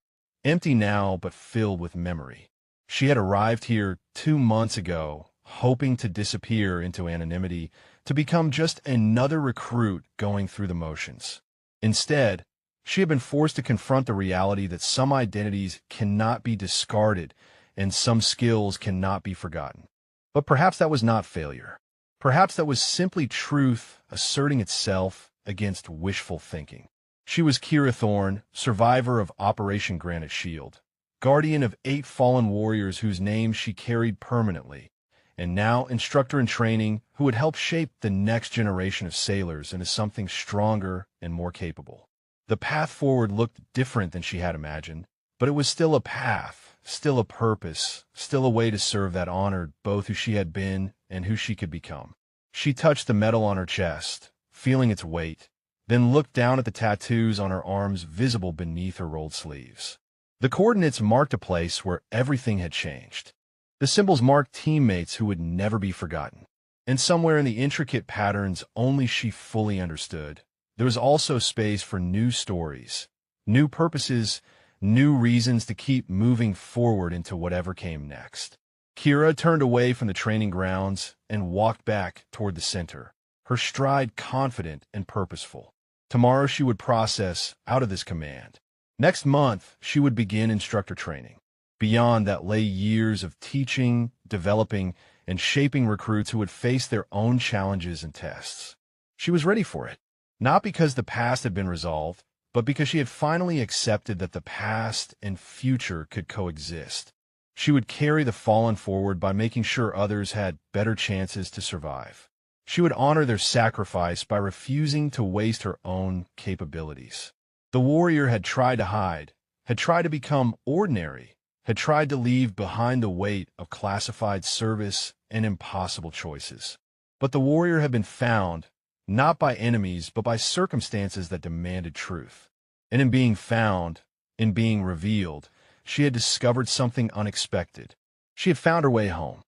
empty now but filled with memory. She had arrived here 2 months ago, hoping to disappear into anonymity, to become just another recruit going through the motions. Instead, she had been forced to confront the reality that some identities cannot be discarded and some skills cannot be forgotten. But perhaps that was not failure. Perhaps that was simply truth asserting itself against wishful thinking. She was Kira Thorne, survivor of Operation Granite Shield, guardian of 8 fallen warriors whose names she carried permanently, and now instructor in training who would help shape the next generation of sailors into something stronger and more capable. The path forward looked different than she had imagined, but it was still a path, still a purpose, still a way to serve that honored both who she had been and who she could become. She touched the metal on her chest, feeling its weight, then looked down at the tattoos on her arms visible beneath her rolled sleeves. The coordinates marked a place where everything had changed. The symbols marked teammates who would never be forgotten. And somewhere in the intricate patterns only she fully understood, there was also space for new stories, new purposes, new reasons to keep moving forward into whatever came next. Kira turned away from the training grounds and walked back toward the center, her stride confident and purposeful. Tomorrow she would process out of this command. Next month, she would begin instructor training. Beyond that lay years of teaching, developing, and shaping recruits who would face their own challenges and tests. She was ready for it, not because the past had been resolved, but because she had finally accepted that the past and future could coexist. She would carry the fallen forward by making sure others had better chances to survive. She would honor their sacrifice by refusing to waste her own capabilities. The warrior had tried to hide, had tried to become ordinary, had tried to leave behind the weight of classified service and impossible choices. But the warrior had been found, not by enemies, but by circumstances that demanded truth. And in being found, in being revealed, she had discovered something unexpected. She had found her way home.